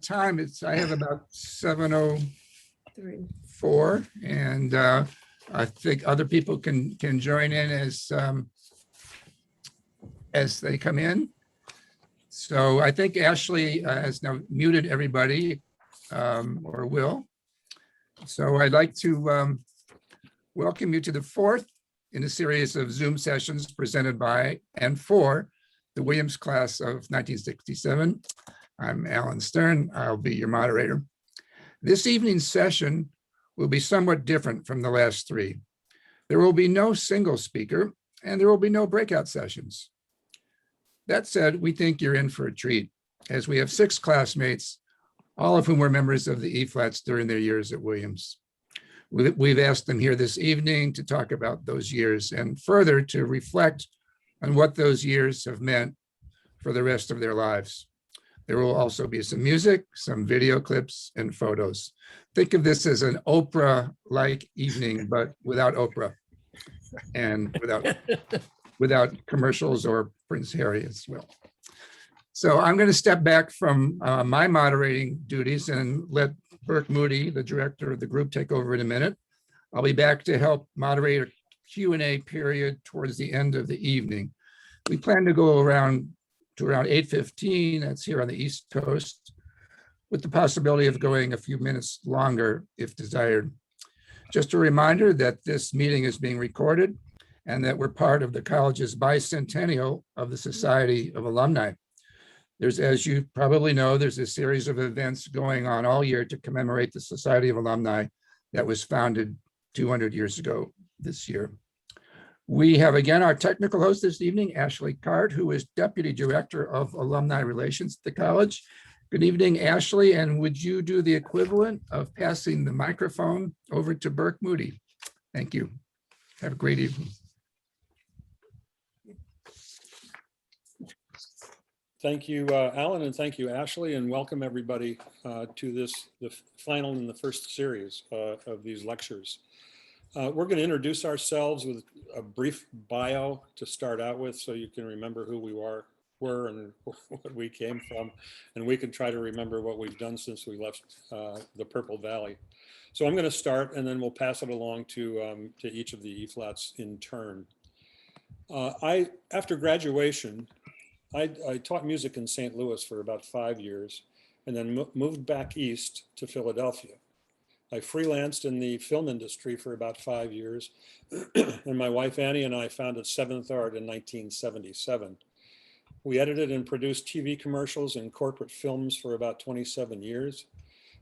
time. I have about 7:04, and I think other people can join in as they come in. So I think Ashley has now muted everybody, or will. So I'd like to welcome you to the fourth in a series of Zoom sessions presented by and for the Williams class of 1967. I'm Alan Stern. I'll be your moderator. This evening's session will be somewhat different from the last three. There will be no single speaker, and there will be no breakout sessions. That said, we think you're in for a treat, as we have 6 classmates, all of whom were members of the Ephlats during their years at Williams. We've asked them here this evening to talk about those years and further to reflect on what those years have meant for the rest of their lives. There will also be some music, some video clips, and photos. Think of this as an Oprah-like evening, but without Oprah and without commercials or Prince Harry as well. So I'm going to step back from my moderating duties and let Burke Moody, the director of the group, take over in a minute. I'll be back to help moderate a Q&A period towards the end of the evening. We plan to go around 8:15, that's here on the East Coast, with the possibility of going a few minutes longer if desired. Just a reminder that this meeting is being recorded and that we're part of the college's bicentennial of the Society of Alumni. There's, as you probably know, there's a series of events going on all year to commemorate the Society of Alumni that was founded 200 years ago this year. We have again our technical host this evening, Ashley Card, who is Deputy Director of Alumni Relations at the college. Good evening, Ashley, and would you do the equivalent of passing the microphone over to Burke Moody? Thank you. Have a great evening. Thank you, Alan, and thank you, Ashley, and welcome everybody to the final in the first series of these lectures. We're going to introduce ourselves with a brief bio to start out with, so you can remember who we were and what we came from, and we can try to remember what we've done since we left the Purple Valley. So I'm going to start, and then we'll pass it along to each of the Ephlats in turn. After graduation, I taught music in St. Louis for about 5 years and then moved back east to Philadelphia. I freelanced in the film industry for about 5 years, and my wife Annie and I founded Seventh Art in 1977. We edited and produced TV commercials and corporate films for about 27 years.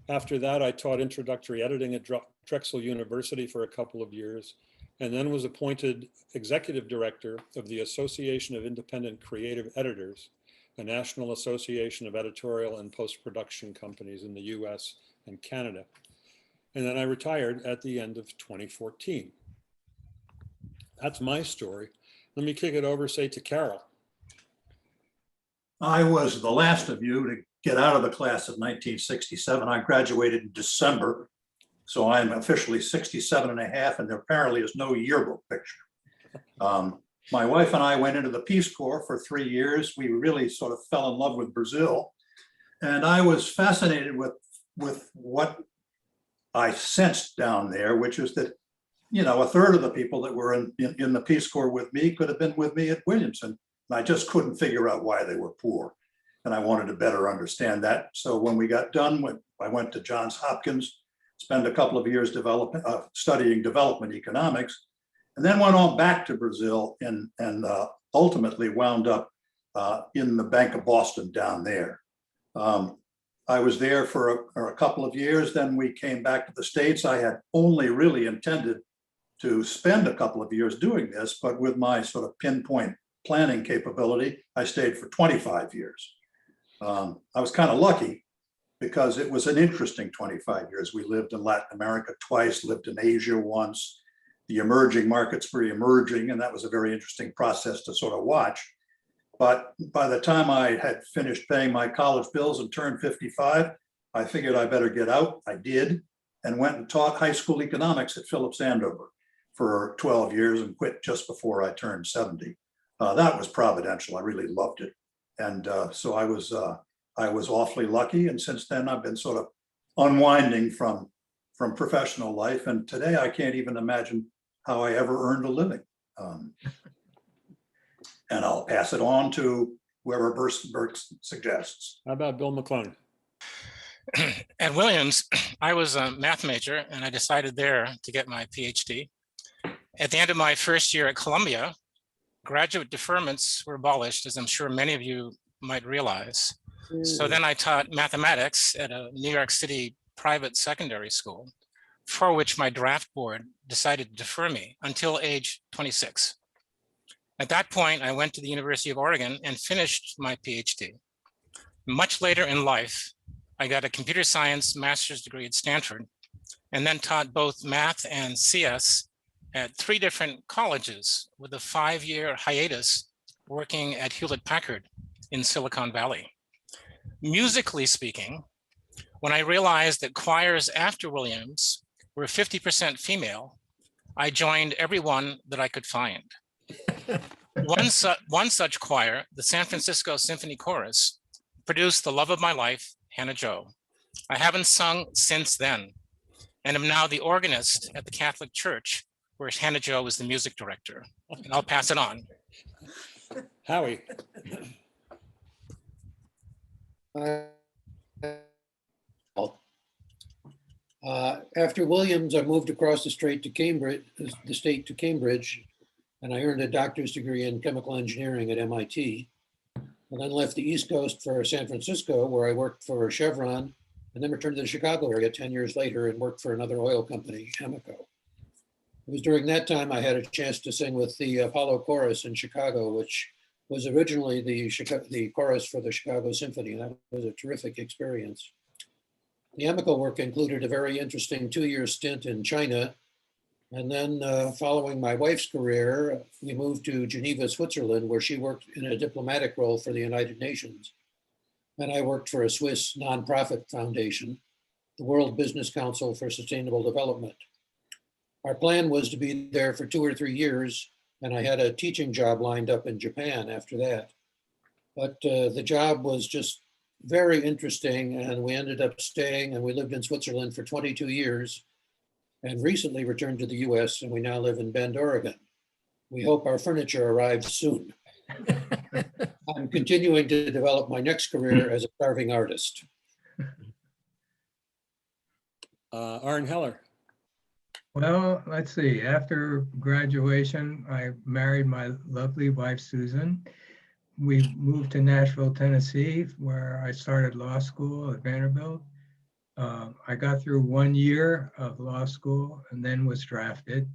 After that, I taught introductory editing at Drexel University for a couple of years, and then was appointed executive director of the Association of Independent Creative Editors, a national association of editorial and post-production companies in the US and Canada. And then I retired at the end of 2014. That's my story. Let me kick it over, say, to Carroll. I was the last of you to get out of the class of 1967. I graduated in December. So I'm officially 67 and a half, and there apparently is no yearbook picture. My wife and I went into the Peace Corps for 3 years. We really sort of fell in love with Brazil. And I was fascinated with what I sensed down there, which is that, you know, a third of the people that were in the Peace Corps with me could have been with me at Williams. And I just couldn't figure out why they were poor. And I wanted to better understand that. So when we got done, I went to Johns Hopkins, spent a couple of years studying development economics, and then went on back to Brazil and ultimately wound up in the Bank of Boston down there. I was there for a couple of years, then we came back to the States. I had only really intended to spend a couple of years doing this, but with my sort of pinpoint planning capability, I stayed for 25 years. I was kind of lucky, because it was an interesting 25 years. We lived in Latin America twice, lived in Asia once. The emerging markets were emerging, and that was a very interesting process to sort of watch. But by the time I had finished paying my college bills and turned 55, I figured I better get out. I did, and went and taught high school economics at Phillips Andover for 12 years and quit just before I turned 70. That was providential. I really loved it. And so I was I was awfully lucky. And since then, I've been sort of unwinding from professional life. And today I can't even imagine how I ever earned a living. And I'll pass it on to whoever Burke suggests. How about Bill McClung? At Williams, I was a math major and I decided there to get my PhD. At the end of my first year at Columbia, graduate deferments were abolished, as I'm sure many of you might realize. So then I taught mathematics at a New York City private secondary school, for which my draft board decided to defer me until age 26. At that point, I went to the University of Oregon and finished my PhD. Much later in life, I got a computer science master's degree at Stanford, and then taught both math and CS at 3 different colleges with a 5-year hiatus working at Hewlett-Packard in Silicon Valley. Musically speaking, when I realized that choirs after Williams were 50% female, I joined every one that I could find. One such choir, the San Francisco Symphony Chorus, produced the love of my life, Hannah Jo. I haven't sung since then, and am now the organist at the Catholic Church, where Hannah Jo was the music director. And I'll pass it on. Howie. After Williams, I moved across the state to Cambridge, and I earned a doctor's degree in chemical engineering at MIT. And then left the East Coast for San Francisco, where I worked for Chevron, and then returned to the Chicago area 10 years later and worked for another oil company, Amoco. It was during that time I had a chance to sing with the Apollo Chorus in Chicago, which was originally the chorus for the Chicago Symphony, and that was a terrific experience. The Amoco work included a very interesting 2-year stint in China. And then following my wife's career, we moved to Geneva, Switzerland, where she worked in a diplomatic role for the United Nations. And I worked for a Swiss nonprofit foundation, the World Business Council for Sustainable Development. Our plan was to be there for 2 or 3 years, and I had a teaching job lined up in Japan after that. But the job was just very interesting, and we ended up staying, and we lived in Switzerland for 22 years. And recently returned to the US, and we now live in Bend, Oregon. We hope our furniture arrives soon. I'm continuing to develop my next career as a carving artist. Arn Heller. Well, let's see. After graduation, I married my lovely wife, Susan. We moved to Nashville, Tennessee, where I started law school at Vanderbilt. I got through 1 year of law school and then was drafted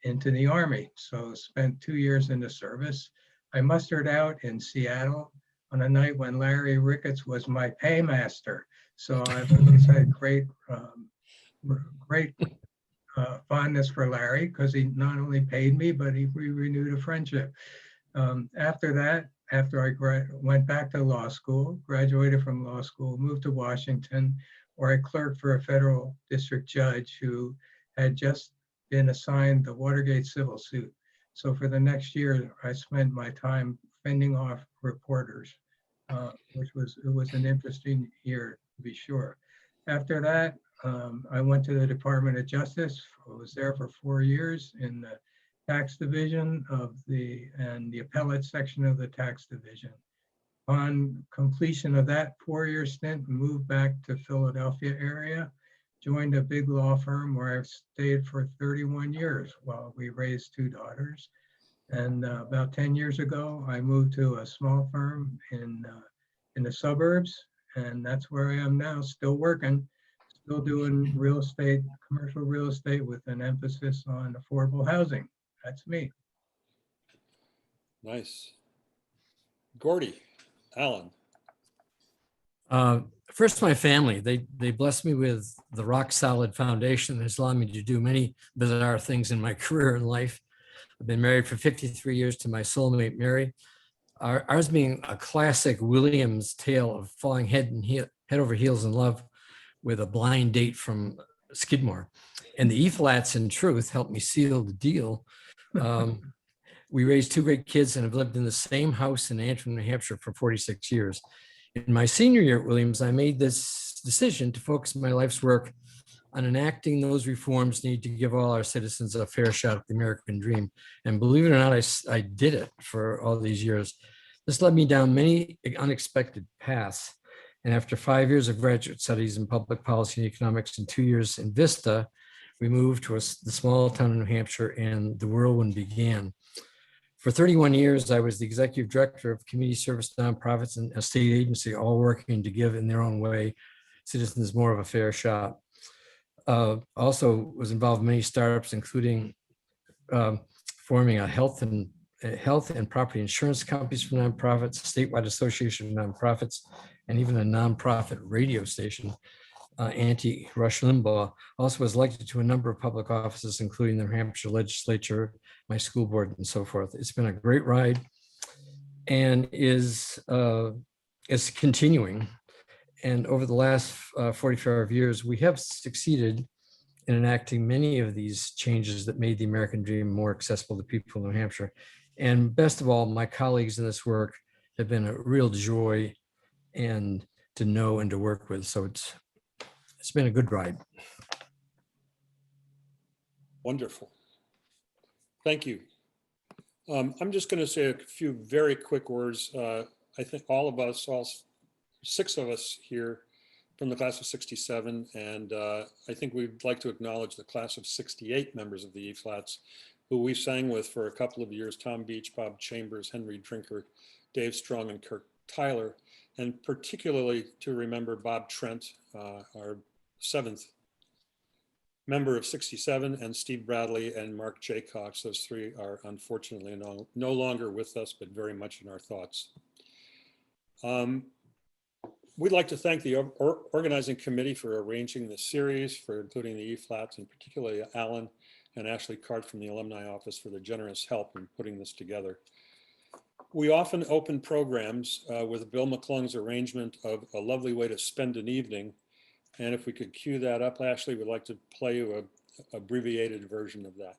into the Army. So spent 2 years in the service. I mustered out in Seattle on a night when Larry Ricketts was my paymaster. So I've always had great fondness for Larry, because he not only paid me, but we renewed a friendship. After that, after I went back to law school, graduated from law school, moved to Washington, where I clerked for a federal district judge who had just been assigned the Watergate civil suit. So for the next year, I spent my time fending off reporters, it was an interesting year, to be sure. After that, I went to the Department of Justice. I was there for 4 years in the tax division and the appellate section of the tax division. On completion of that 4-year stint, moved back to Philadelphia area, joined a big law firm where I've stayed for 31 years while we raised 2 daughters. And about 10 years ago, I moved to a small firm in the suburbs, and that's where I am now, still working, still doing real estate, commercial real estate with an emphasis on affordable housing. That's me. Nice. Gordie Allen. First, my family, they blessed me with the rock solid foundation that's allowed me to do many bizarre things in my career and life. I've been married for 53 years to my soulmate, Mary. Ours being a classic Williams tale of falling head over heels in love with a blind date from Skidmore. And the Ephlats, in truth, helped me seal the deal. We raised 2 great kids and have lived in the same house in Antrim, New Hampshire for 46 years. In my senior year at Williams, I made this decision to focus my life's work on enacting those reforms needed to give all our citizens a fair shot at the American dream. And believe it or not, I did it for all these years. This led me down many unexpected paths. And after 5 years of graduate studies in public policy and economics and 2 years in Vista, we moved to the small town in New Hampshire, and the whirlwind began. For 31 years, I was the executive director of community service nonprofits and a state agency, all working to give in their own way citizens more of a fair shot. Also was involved in many startups, including forming a health and property insurance companies for nonprofits, a statewide association of nonprofits, and even a nonprofit radio station, anti-Rush Limbaugh. Also was elected to a number of public offices, including the New Hampshire legislature, my school board, and so forth. It's been a great ride and is continuing. And over the last 45 years, we have succeeded in enacting many of these changes that made the American dream more accessible to people in New Hampshire. And best of all, my colleagues in this work have been a real joy and to know and to work with. So it's been a good ride. Wonderful. Thank you. I'm just going to say a few very quick words. I think all of us, all 6 of us here from the class of 67, and I think we'd like to acknowledge the class of 68 members of the Ephlats, who we sang with for a couple of years: Tom Beach, Bob Chambers, Henry Drinker, Dave Strong, and Kirk Tyler, and particularly to remember Bob Trent, our 7th member of 67, and Steve Bradley and Mark J. Cox. Those 3 are unfortunately no longer with us, but very much in our thoughts. We'd like to thank the organizing committee for arranging this series, for including the Ephlats, and particularly Alan and Ashley Cart from the Alumni Office for their generous help in putting this together. We often open programs with Bill McClung's arrangement of A Lovely Way to Spend an Evening. And if we could cue that up, Ashley, we'd like to play you an abbreviated version of that.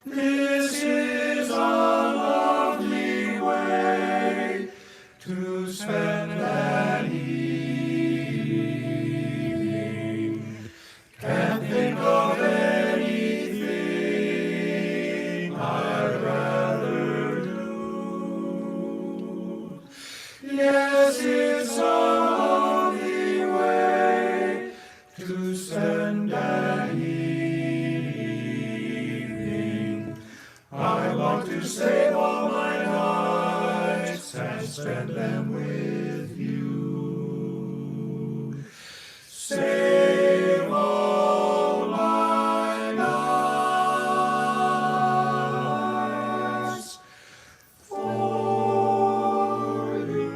This is a lovely way to spend an evening. Can't think of anything I'd rather do. Yes, it's a lovely way to spend an evening. I want to save all my nights and spend them with you. Save all my nights for you.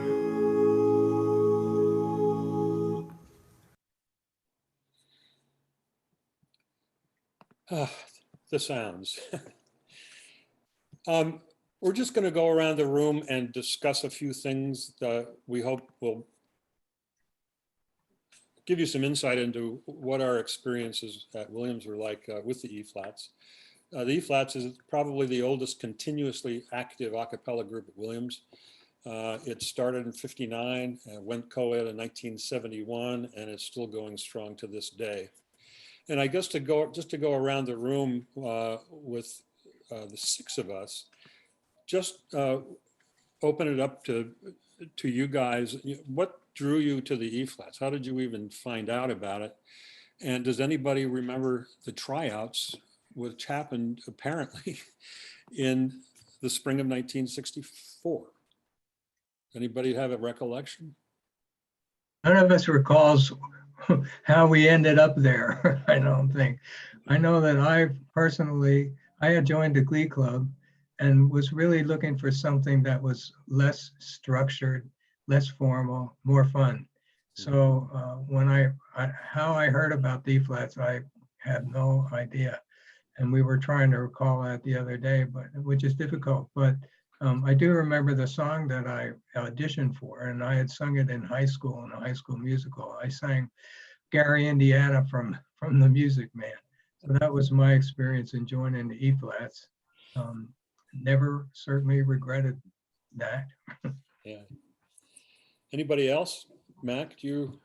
The sounds. We're just going to go around the room and discuss a few things that we hope will give you some insight into what our experiences at Williams were like with the Ephlats. The Ephlats is probably the oldest continuously active a cappella group at Williams. It started in '59, went co-ed in 1971, and it's still going strong to this day. And I guess to go around the room with the 6 of us, just open it up to you guys. What drew you to the Ephlats? How did you even find out about it? And does anybody remember the tryouts, which happened apparently in the spring of 1964? Anybody have a recollection? None of us recalls how we ended up there, I don't think. I know that I had joined the Glee Club and was really looking for something that was less structured, less formal, more fun. So how I heard about the Ephlats, I had no idea. And we were trying to recall that the other day, which is difficult. But I do remember the song that I auditioned for, and I had sung it in high school, in a high school musical. I sang Gary, Indiana from The Music Man. So that was my experience in joining the Ephlats. never certainly regretted that. Yeah. Anybody else? Mac, do you?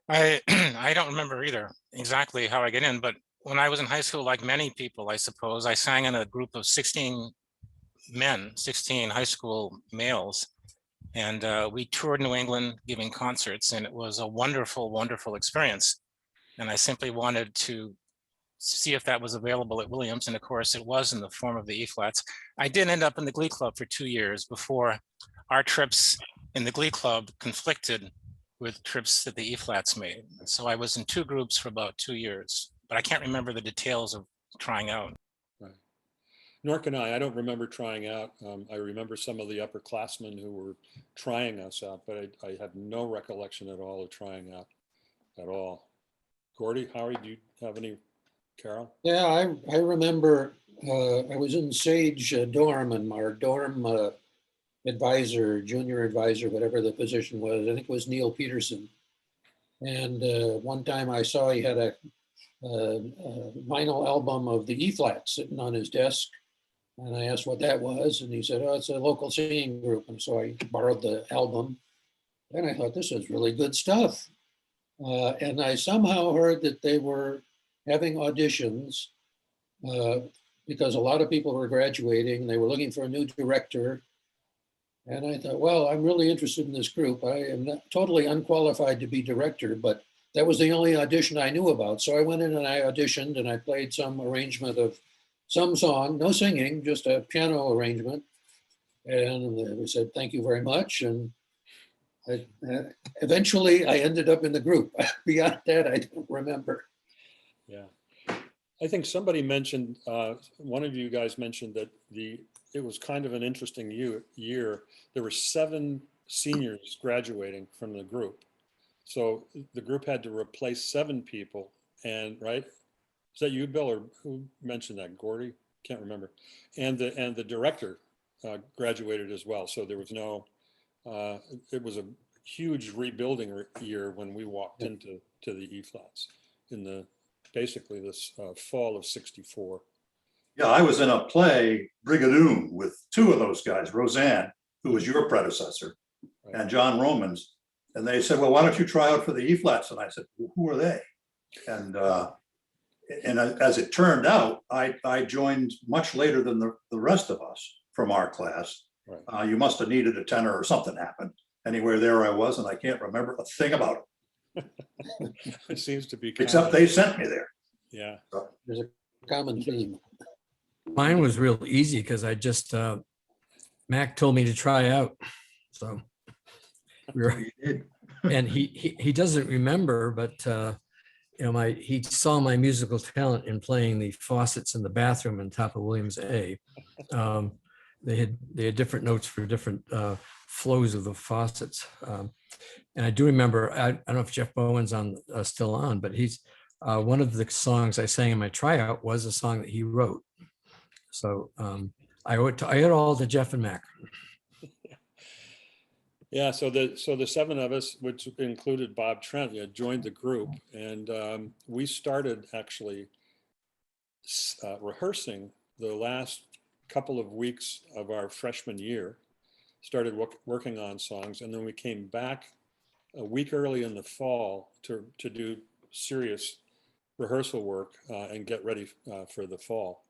I I don't remember either exactly how I get in, but when I was in high school, like many people, I suppose, I sang in a group of 16 men, 16 high school males. And we toured New England giving concerts, and it was a wonderful, wonderful experience. And I simply wanted to see if that was available at Williams. And of course, it was in the form of the Ephlats. I did end up in the Glee Club for 2 years before our trips in the Glee Club conflicted with trips that the Ephlats made. So I was in 2 groups for about 2 years, but I can't remember the details of trying out. Right. Nor can I don't remember trying out. I remember some of the upperclassmen who were trying us out, but I have no recollection at all of trying out at all. Gordie, Howie, do you have any? Carol? Yeah, I remember I was in Sage dorm, and our dorm advisor, junior advisor, whatever the position was, I think it was Neil Peterson. And one time I saw he had a vinyl album of the Ephlats sitting on his desk. And I asked what that was. And he said, oh, it's a local singing group. And so I borrowed the album. And I thought, this is really good stuff. And I somehow heard that they were having auditions because a lot of people were graduating. They were looking for a new director. And I thought, well, I'm really interested in this group. I am not totally unqualified to be director, but that was the only audition I knew about. So I went in and I auditioned, and I played some arrangement of some song, no singing, just a piano arrangement. And they said, thank you very much. And eventually I ended up in the group. Beyond that, I don't remember. Yeah. I think somebody mentioned, one of you guys mentioned that it was kind of an interesting year. There were 7 seniors graduating from the group. So the group had to replace 7 people. And right, is that you, Bill, or who mentioned that? Gordie? Can't remember. And the director graduated as well. So there was no, it was a huge rebuilding year when we walked into the Ephlats in basically this fall of '64. Yeah, I was in a play, Brigadoon, with 2 of those guys, Roseanne, who was your predecessor, and John Romans. And they said, well, why don't you try out for the Ephlats? And I said, well, who are they? And as it turned out, I joined much later than the rest of us from our class. Right. You must have needed a tenor or something happened. Anywhere there I was, and I can't remember a thing about it. It seems to be Except they sent me there. Yeah. There's a common theme. Mine was real easy because I just, Mac told me to try out. So we were, You did. and he doesn't remember, but he saw my musical talent in playing the faucets in the bathroom on top of Williams A. They had different notes for different flows of the faucets. And I do remember, I don't know if Jeff Bowen's still on, but he's one of the songs I sang in my tryout was a song that he wrote. So I owe it all to Jeff and Mac. Yeah, so the 7 of us, which included Bob Trent, joined the group, and we started actually rehearsing the last couple of weeks of our freshman year, started working on songs, and then we came back a week early in the fall to do serious rehearsal work and get ready for the fall.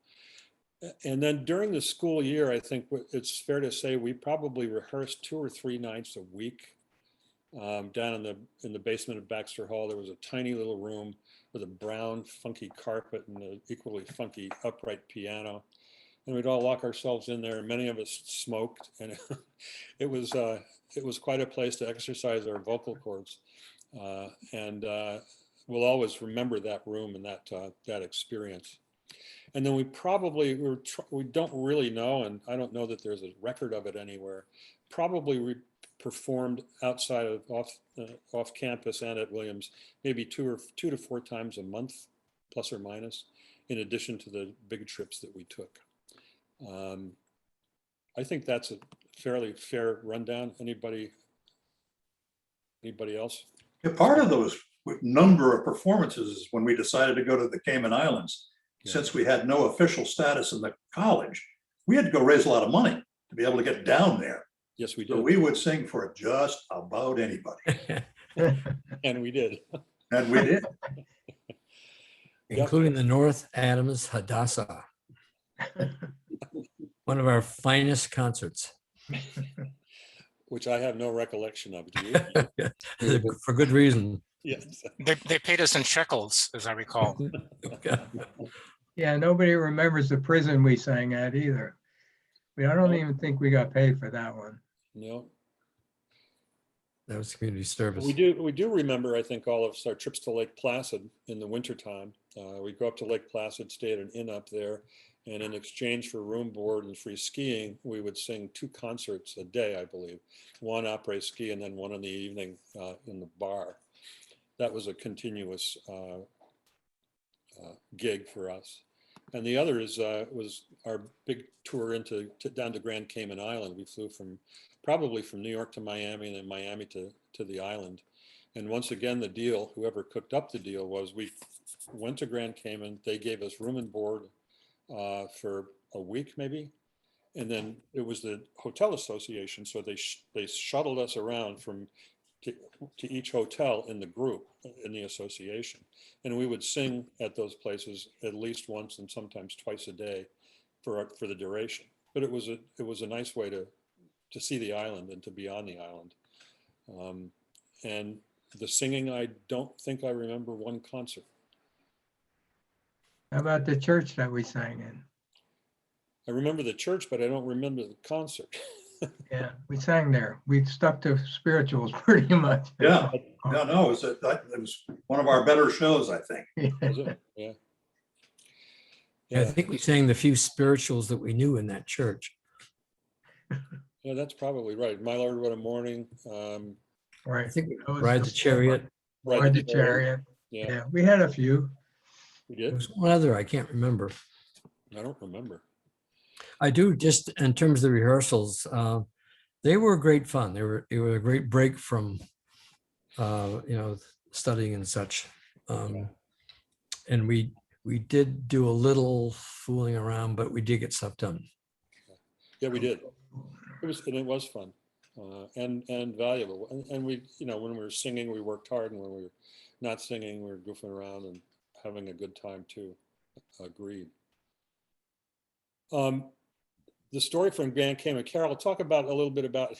And then during the school year, I think it's fair to say we probably rehearsed 2 or 3 nights a week. Down in the basement of Baxter Hall, there was a tiny little room with a brown funky carpet and an equally funky upright piano. And we'd all lock ourselves in there, and many of us smoked, and it was quite a place to exercise our vocal cords. And we'll always remember that room and that experience. And then we don't really know, and I don't know that there's a record of it anywhere. Probably we performed outside of off campus and at Williams, maybe 2 to 4 times a month, plus or minus, in addition to the big trips that we took. I think that's a fairly fair rundown. Anybody else? Yeah, part of those number of performances is when we decided to go to the Cayman Islands. Yeah. Since we had no official status in the college, we had to go raise a lot of money to be able to get down there. Yes, we So did. we would sing for just about anybody. And we did. And we did. Including the North Adams Hadassah. One of our finest concerts. Which I have no recollection of. Do you? For good reason. Yes. They paid us in shekels, as I recall. Yeah, nobody remembers the prison we sang at either. I don't even think we got paid for that one. No. That was community service. We do remember, I think, all of our trips to Lake Placid in the wintertime. We'd go up to Lake Placid, stay at an inn up there, and in exchange for room, board, and free skiing, we would sing 2 concerts a day, I believe. One après ski and then one in the evening in the bar. That was a continuous gig for us. And the other was our big tour down to Grand Cayman Island. We flew probably from New York to Miami and then Miami to the island. And once again, the deal, whoever cooked up the deal, was we went to Grand Cayman. They gave us room and board for a week maybe. And then it was the hotel association. So they shuttled us around to each hotel in the group, in the association. And we would sing at those places at least once and sometimes twice a day for the duration. But it was a nice way to see the island and to be on the island. And the singing, I don't think I remember one concert. How about the church that we sang in? I remember the church, but I don't remember the concert. Yeah, we sang there. We stuck to spirituals pretty much. Yeah, no, it was one of our better shows, I think. Was it? Yeah. I think we sang the few spirituals that we knew in that church. Yeah, that's probably right. My Lord, What a Morning. Right. I think That was Ride the Chariot. Ride the Chariot. Yeah, Yeah, we had a few. we There did. was one other I can't remember. I don't remember. I do, just in terms of the rehearsals, they were great fun. They were a great break from, studying and such. And we did do a little fooling around, but we did get stuff done. Yeah, we did. It was fun and valuable. And we, when we were singing, we worked hard, and when we were not singing, we were goofing around and having a good time too. Agreed. The story from Grand Cayman, Carroll, talk about a little bit about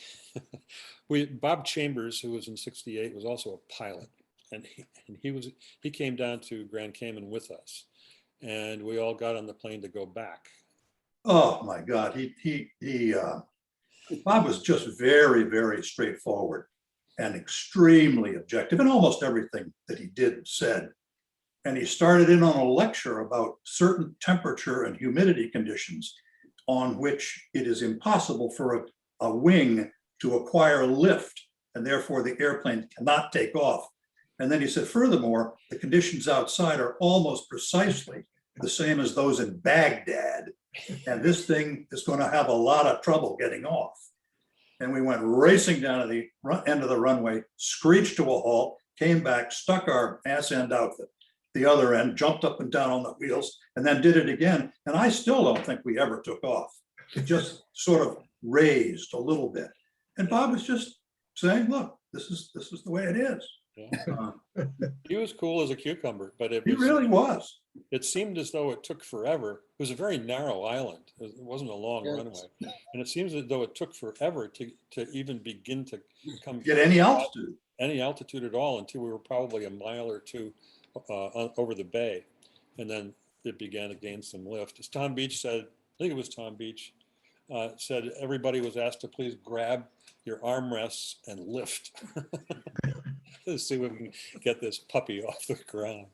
Bob Chambers, who was in '68, was also a pilot, and he came down to Grand Cayman with us, and we all got on the plane to go back. Oh my God, Bob was just very, very straightforward and extremely objective in almost everything that he did and said. And he started in on a lecture about certain temperature and humidity conditions on which it is impossible for a wing to acquire lift, and therefore the airplane cannot take off. And then he said, furthermore, the conditions outside are almost precisely the same as those in Baghdad. And this thing is going to have a lot of trouble getting off. And we went racing down to the end of the runway, screeched to a halt, came back, stuck our ass end out the other end, jumped up and down on the wheels, and then did it again. And I still don't think we ever took off. It just sort of raised a little bit. And Bob was just saying, look, this is the way it is. Yeah. He was cool as a cucumber, but He really was. It seemed as though it took forever. It was a very narrow island. It wasn't a long runway. And it seems as though it took forever to even begin to Get any altitude at all, until we were probably a mile or two over the bay. And then it began to gain some lift. As Tom Beach said, I think it was Tom Beach, said everybody was asked to please grab your armrests and lift. Let's see if we can get this puppy off the ground.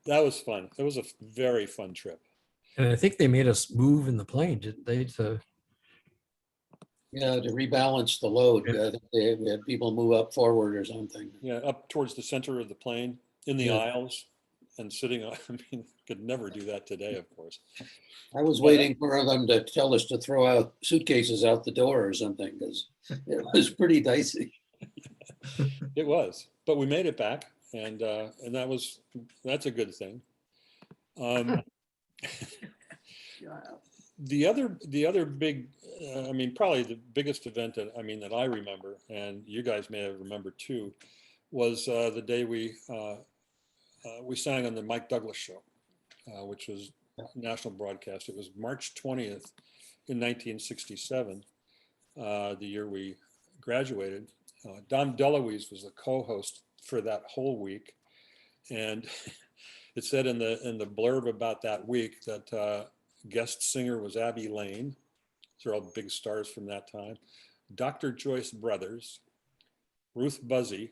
That was fun. It was a very fun trip. And I think they made us move in the plane, didn't they? Yeah, to rebalance the load. I think we had people move up forward or something. Yeah, up towards the center of the plane, in the aisles, and sitting on. I mean, could never do that today, of course. I was waiting for them to tell us to throw out suitcases out the door or something, because it was pretty dicey. It was, but we made it back, and that's a good thing. The other big, I mean, probably the biggest event that I remember, and you guys may have remembered too, was the day we sang on the Mike Douglas show, which was national broadcast. It was March 20th in 1967, the year we graduated. Dom DeLuise was the co-host for that whole week, and it said in the blurb about that week that guest singer was Abby Lane. These are all big stars from that time. Dr. Joyce Brothers, Ruth Buzzy,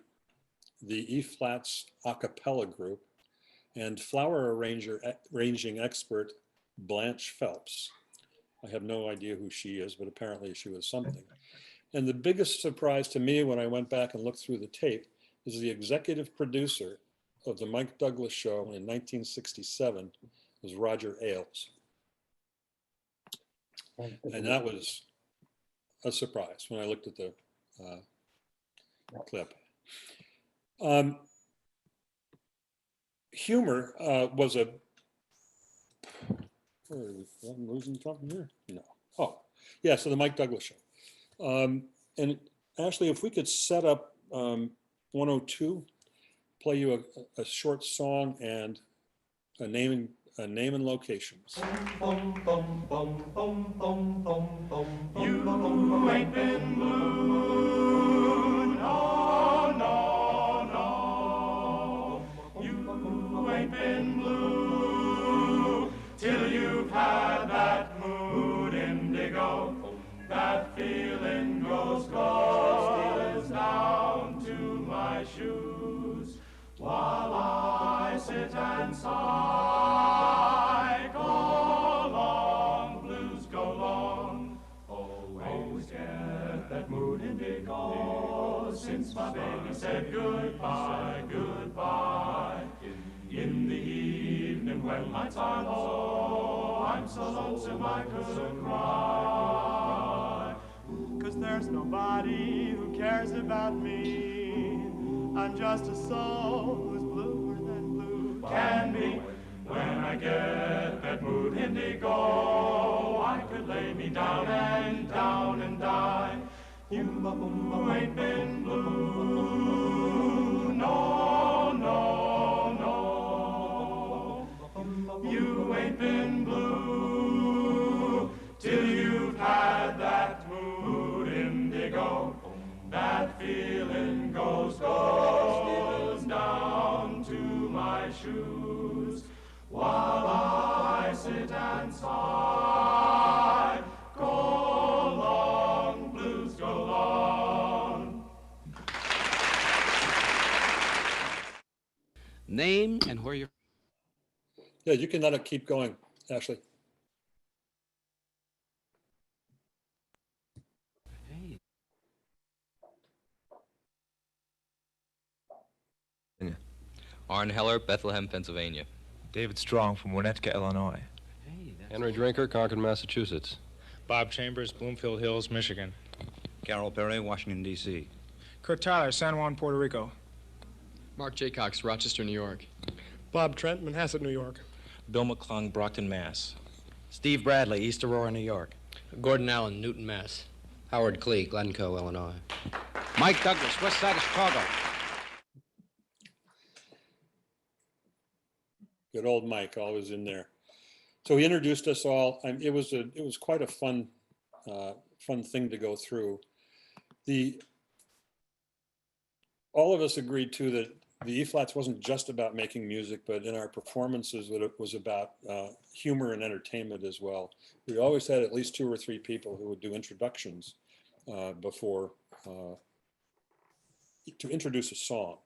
the Ephlats a cappella group, and flower arranging expert Blanche Phelps. I have no idea who she is, but apparently she was something. And the biggest surprise to me when I went back and looked through the tape is the executive producer of the Mike Douglas show in 1967 was Roger Ailes. And that was a surprise when I looked at the clip. Humor was a, I'm losing something here? No. Oh, yeah, so the Mike Douglas show. And Ashley, if we could set up 102, play you a short song and a name and locations. You ain't been blue, no, no, no. You ain't been blue till you've had that mood indigo. That feeling goes down to my shoes while I sit and sigh. Go long, blues, go long. Always get that mood indigo since my baby said goodbye, goodbye. In the evening when lights are low, I'm so lonesome I could cry. 'Cause there's nobody who cares about me. I'm just a soul who's bluer than blue can be. When I get that mood indigo, I could lay me down and die. You ain't been blue, no, no, no. You ain't been blue till you've had that mood indigo. That feeling goes down to my shoes while I sit and sigh. Go long, blues, go long. Name and where you're. Yeah, you can let it keep going, Ashley. Arn Heller, Bethlehem, Pennsylvania. David Strong from Winnetka, Illinois. Henry Drinker, Concord, Massachusetts. Bob Chambers, Bloomfield Hills, Michigan. Carroll Perry, Washington, D.C. Kurt Tyler, San Juan, Puerto Rico. Mark J. Cox, Rochester, New York. Bob Trent, Manhasset, New York. Bill McClung, Brockton, Mass. Steve Bradley, East Aurora, New York. Gordie Allen, Newton, Mass. Howard Klee, Glencoe, Illinois. Mike Douglas, West Side of Chicago. Good old Mike, always in there. So he introduced us all. It was quite a fun thing to go through. All of us agreed too that the Ephlats wasn't just about making music, but in our performances, it was about humor and entertainment as well. We always had at least 2 or 3 people who would do introductions before to introduce a song.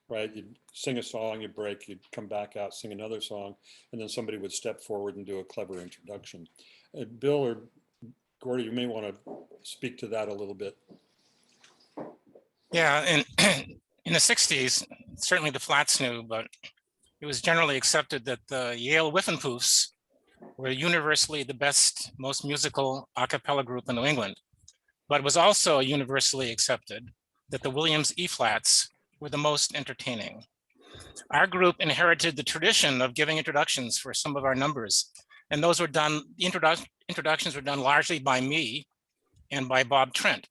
Right, you'd sing a song, you break, you'd come back out, sing another song, and then somebody would step forward and do a clever introduction. Bill or Gordie, you may want to speak to that a little bit. Yeah, in the 60s, certainly the Flats knew, but it was generally accepted that the Yale Whiffenpoofs were universally the best, most musical a cappella group in New England. But it was also universally accepted that the Williams Ephlats were the most entertaining. Our group inherited the tradition of giving introductions for some of our numbers, and those were done, introductions were done largely by me and by Bob Trent.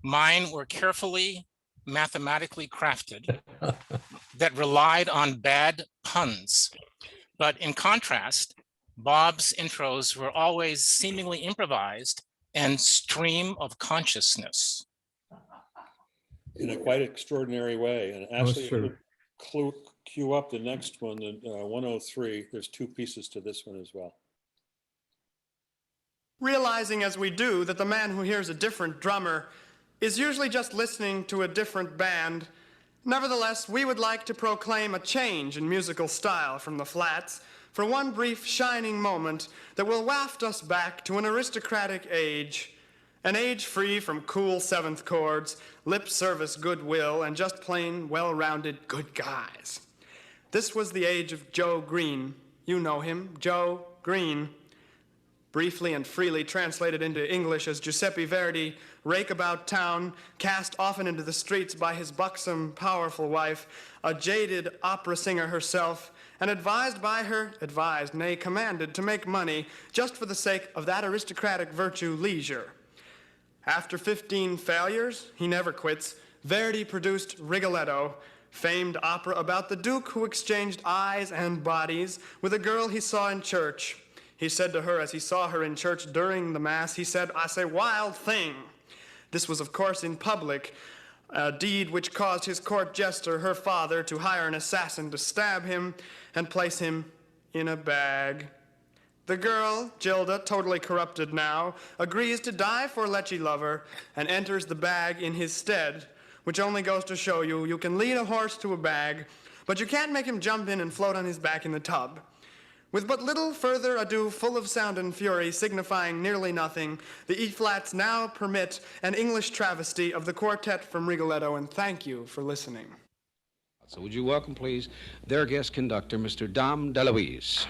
Mine were carefully mathematically crafted that relied on bad puns. But in contrast, Bob's intros were always seemingly improvised and stream of consciousness. In a quite extraordinary way. And Ashley, true. cue up the next one, the 103. There's two pieces to this one as well. Realizing as we do that the man who hears a different drummer is usually just listening to a different band, nevertheless, we would like to proclaim a change in musical style from the Flats for one brief shining moment that will waft us back to an aristocratic age, an age free from cool seventh chords, lip service goodwill, and just plain well-rounded good guys. This was the age of Joe Green. You know him, Joe Green. Briefly and freely translated into English as Giuseppe Verdi, rake about town, cast often into the streets by his buxom, powerful wife, a jaded opera singer herself, and advised by her, nay, commanded to make money just for the sake of that aristocratic virtue, leisure. After 15 failures, he never quits, Verdi produced Rigoletto, famed opera about the Duke who exchanged eyes and bodies with a girl he saw in church. He said to her as he saw her in church during the Mass, he said, "I say, wild thing." This was, of course, in public, a deed which caused his court jester, her father, to hire an assassin to stab him and place him in a bag. The girl, Gilda, totally corrupted now, agrees to die for Lecce lover and enters the bag in his stead, which only goes to show you, you can lead a horse to a bag, but you can't make him jump in and float on his back in the tub. With but little further ado, full of sound and fury, signifying nearly nothing, the Ephlats now permit an English travesty of the quartet from Rigoletto, and thank you for listening. So would you welcome, please, their guest conductor, Mr. Dom DeLuise.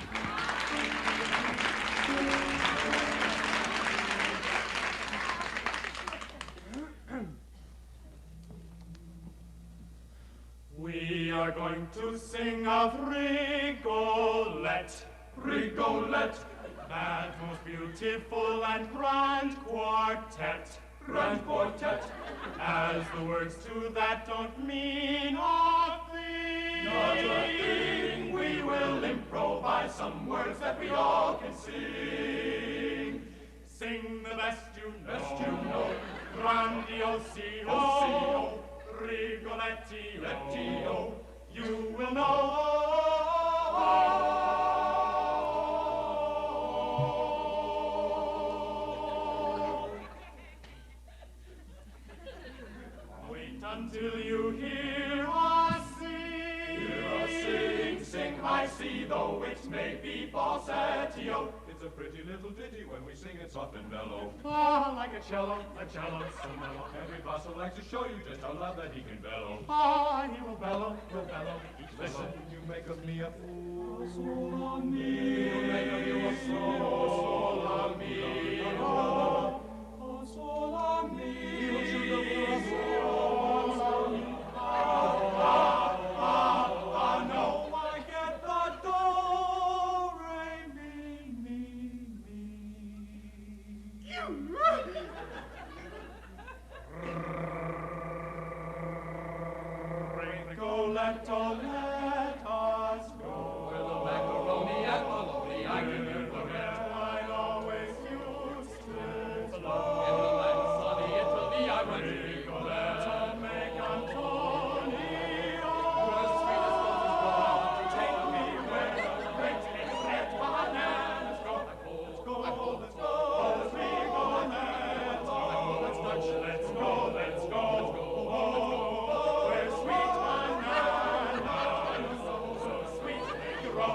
We are going to sing of Rigolette, Rigolette, that most beautiful and grand quartet, grand quartet, as the words to that don't mean a thing. Not a thing. We will improvise some words that we all can sing. Sing the best you know, grandiosio, Rigolettio, you will know. Wait until you hear us sing. Hear us sing, sing high C, though it may be falsettio. It's a pretty little ditty when we sing it soft and mellow. Ah, like a cello so mellow. Every bossa likes to show you just how loud that he can bellow. Ah, he will bellow. Listen, you make of me a fool. Sol on me. You make of you a sol on me. Oh, sol on me. He will shoot of you a sol on me. No, I get the do, re, mi, mi, mi. Rigoletto, let us go. With the macaroni and bologna, I can hear the red. I always used to flow. In the land sunny, it will be I run to Rigoletto. Make Antonio. As sweet as roses grow. Take me where the great red bananas grow. Let's go. Let's go. Let's go. Let's go. Where sweet bananas so sweet they grow.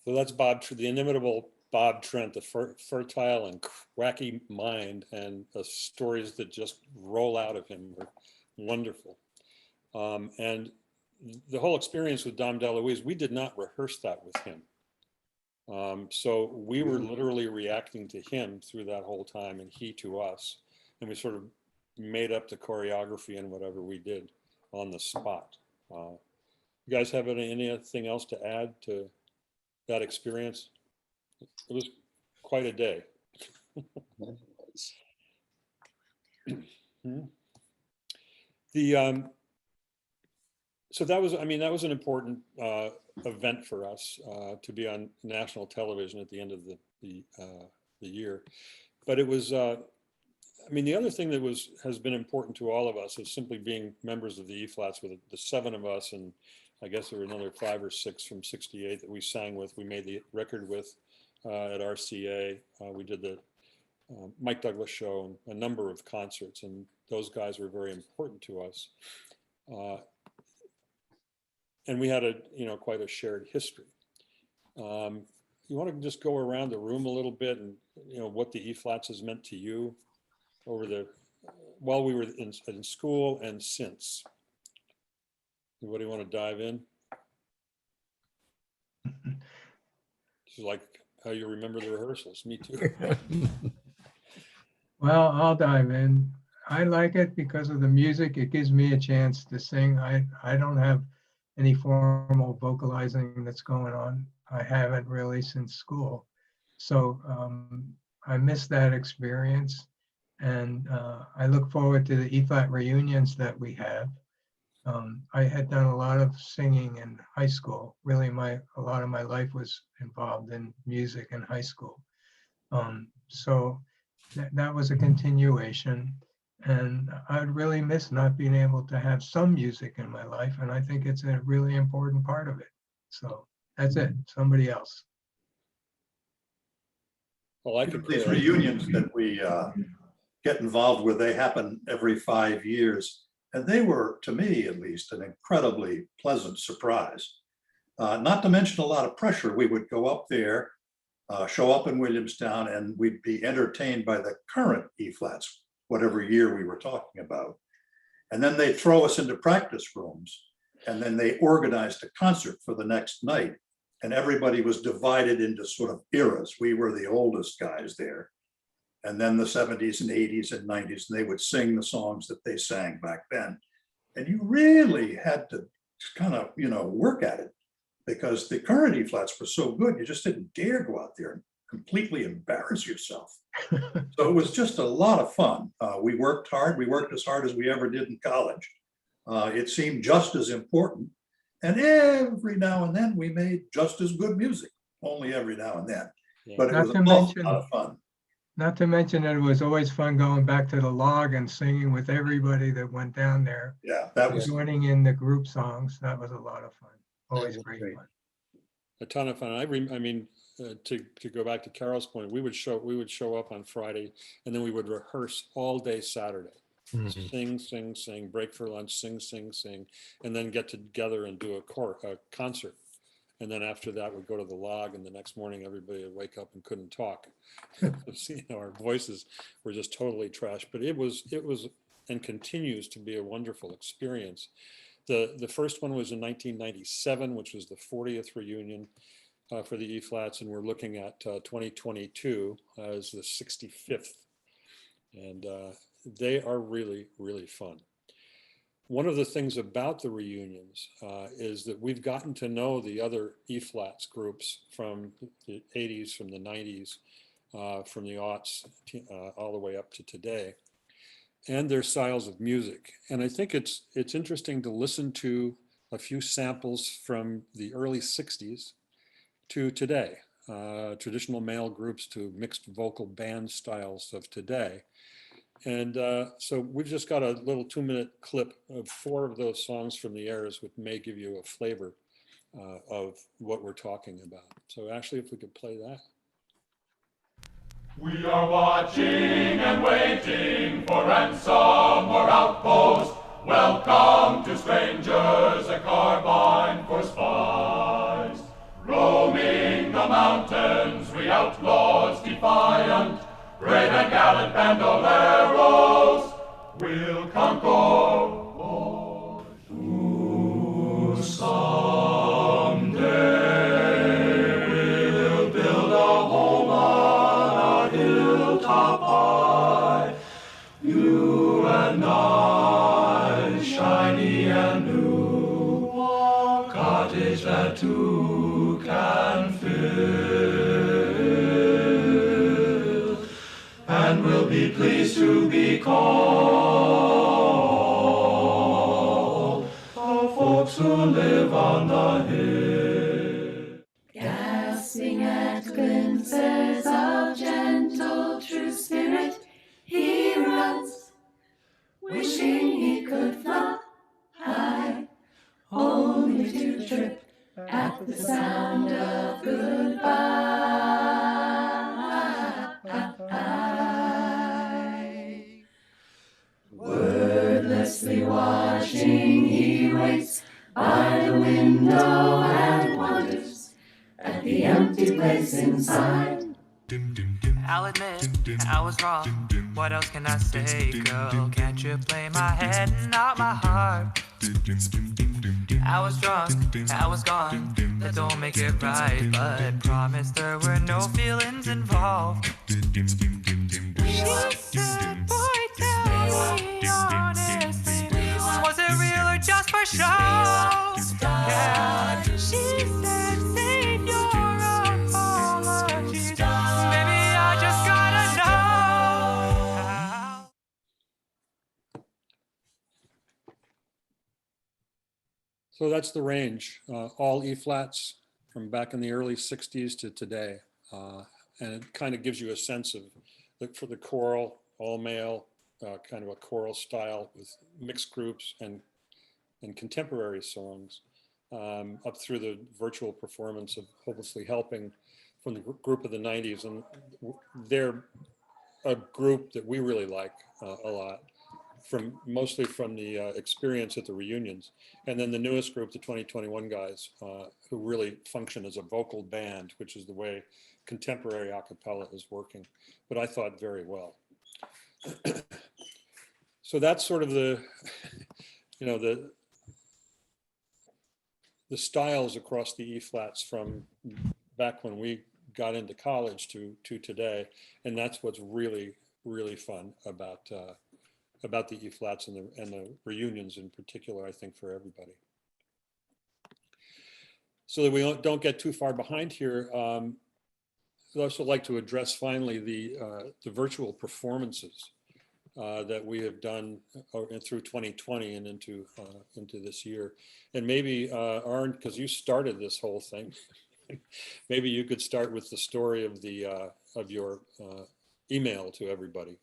So that's the inimitable Bob Trent, the fertile and wacky mind, and the stories that just roll out of him are wonderful. And the whole experience with Dom DeLuise, we did not rehearse that with him. So we were literally reacting to him through that whole time, and he to us. And we sort of made up the choreography and whatever we did on the spot. You guys have anything else to add to that experience? It was quite a day. So that was, I mean, that was an important event for us to be on national television at the end of the year. But it was, I mean, the other thing that has been important to all of us is simply being members of the Ephlats, with the 7 of us, and I guess there were another 5 or 6 from '68 that we sang with. We made the record with at RCA. We did the Mike Douglas show and a number of concerts, and those guys were very important to us. And we had quite a shared history. You want to just go around the room a little bit and what the Ephlats has meant to you over while we were in school and since. Anybody want to dive in? It's like how you remember the rehearsals. Me too. Well, I'll dive in. I like it because of the music. It gives me a chance to sing. I don't have any formal vocalizing that's going on. I haven't really since school. So I miss that experience. And I look forward to the E-flat reunions that we have. I had done a lot of singing in high school. Really, a lot of my life was involved in music in high school. So that was a continuation. And I'd really miss not being able to have some music in my life. And I think it's a really important part of it. So that's it. Somebody else. Well, I could these reunions that we get involved with, they happen every 5 years. And they were, to me at least, an incredibly pleasant surprise. Not to mention a lot of pressure. We would go up there, show up in Williamstown, and we'd be entertained by the current E-flats, whatever year we were talking about. And then they throw us into practice rooms, and then they organized a concert for the next night. And everybody was divided into sort of eras. We were the oldest guys there. And then the 70s and 80s and 90s, and they would sing the songs that they sang back then. And you really had to kind of, work at it, because the current E-flats were so good, you just didn't dare go out there and completely embarrass yourself. So it was just a lot of fun. We worked hard. We worked as hard as we ever did in college. It seemed just as important. And every now and then we made just as good music, only every now and then. But it was an awful lot of fun. Not to mention that it was always fun going back to the log and singing with everybody that went down there. Yeah, that was joining in the group songs. That was a lot of fun. Always great fun. A ton of fun. I mean, to go back to Carol's point, we would show up on Friday, and then we would rehearse all day Saturday. Mm-hmm. Sing, break for lunch, sing, and then get together and do a concert. And then after that, we'd go to the log, and the next morning, everybody would wake up and couldn't talk. Our voices were just totally trashed. But it was and continues to be a wonderful experience. The first one was in 1997, which was the 40th reunion for the E-flats, and we're looking at 2022 as the 65th. And they are really, really fun. One of the things about the reunions is that we've gotten to know the other E-flats groups from the 80s, from the 90s, from the aughts, all the way up to today, and their styles of music. And I think it's interesting to listen to a few samples from the early 60s to today, traditional male groups to mixed vocal band styles of today. And so we've just got a little 2-minute clip of 4 of those songs from the eras, which may give you a flavor of what we're talking about. So Ashley, if we could play that. We are watching and waiting for ransom or outpost. Welcome to strangers, a carbine for spies. Roaming the the mountains, we outlaws defiant, brave and gallant bandoleros, we'll conquer. Ooh, someday we'll build a home on a hilltop high, you and I, shiny and new, cottage that two can fill, and we'll be pleased to be called the folks who live on the hill. Gasping at glimpses of gentle true spirit, he runs, wishing he could fly high, only to trip at the sound of goodbye. Wordlessly watching, he waits by the window and wonders at the empty place inside. I'll admit I was wrong. What else can I say, girl? Can't you play my head and not my heart? I was drunk, I was gone. That don't make it right, but promise there were no feelings involved. She said, boy, tell me honestly, was it real or just for show? Yeah, she said, save your apologies. Maybe I just gotta know. So that's the range, all E flats from back in the early 60s to today. And it kind of gives you a sense of, for the choral, all male, kind of a choral style with mixed groups and contemporary songs, up through the virtual performance of Hopelessly Helping from the group of the 90s. And they're a group that we really like a lot, mostly from the experience at the reunions. And then the newest group, the 2021 guys, who really function as a vocal band, which is the way contemporary a cappella is working, but I thought very well. So that's sort of the, the styles across the E flats from back when we got into college to today. And that's what's really, really fun about the E flats and the reunions in particular, I think, for everybody. So that we don't get too far behind here, I'd also like to address finally the virtual performances that we have done through 2020 and into this year. And maybe Arn, because you started this whole thing, maybe you could start with the story of your email to everybody.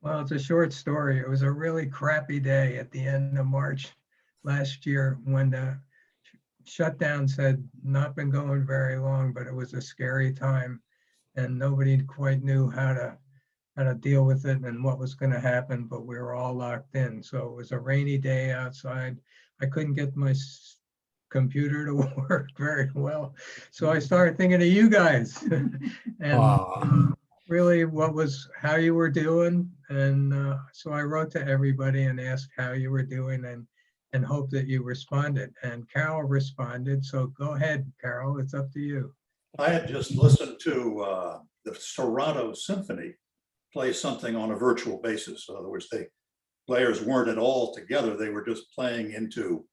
Well, it's a short story. It was a really crappy day at the end of March last year when the shutdowns had not been going very long, but it was a scary time and nobody quite knew how to deal with it and what was going to happen, but we were all locked in. So it was a rainy day outside. I couldn't get my computer to work very well. So I started thinking of you guys and really how you were doing. And so I wrote to everybody and asked how you were doing and hope that you responded. And Carol responded. So go ahead, Carol, it's up to you. I had just listened to the Toronto Symphony play something on a virtual basis. In other words, players weren't at all together. They were just playing into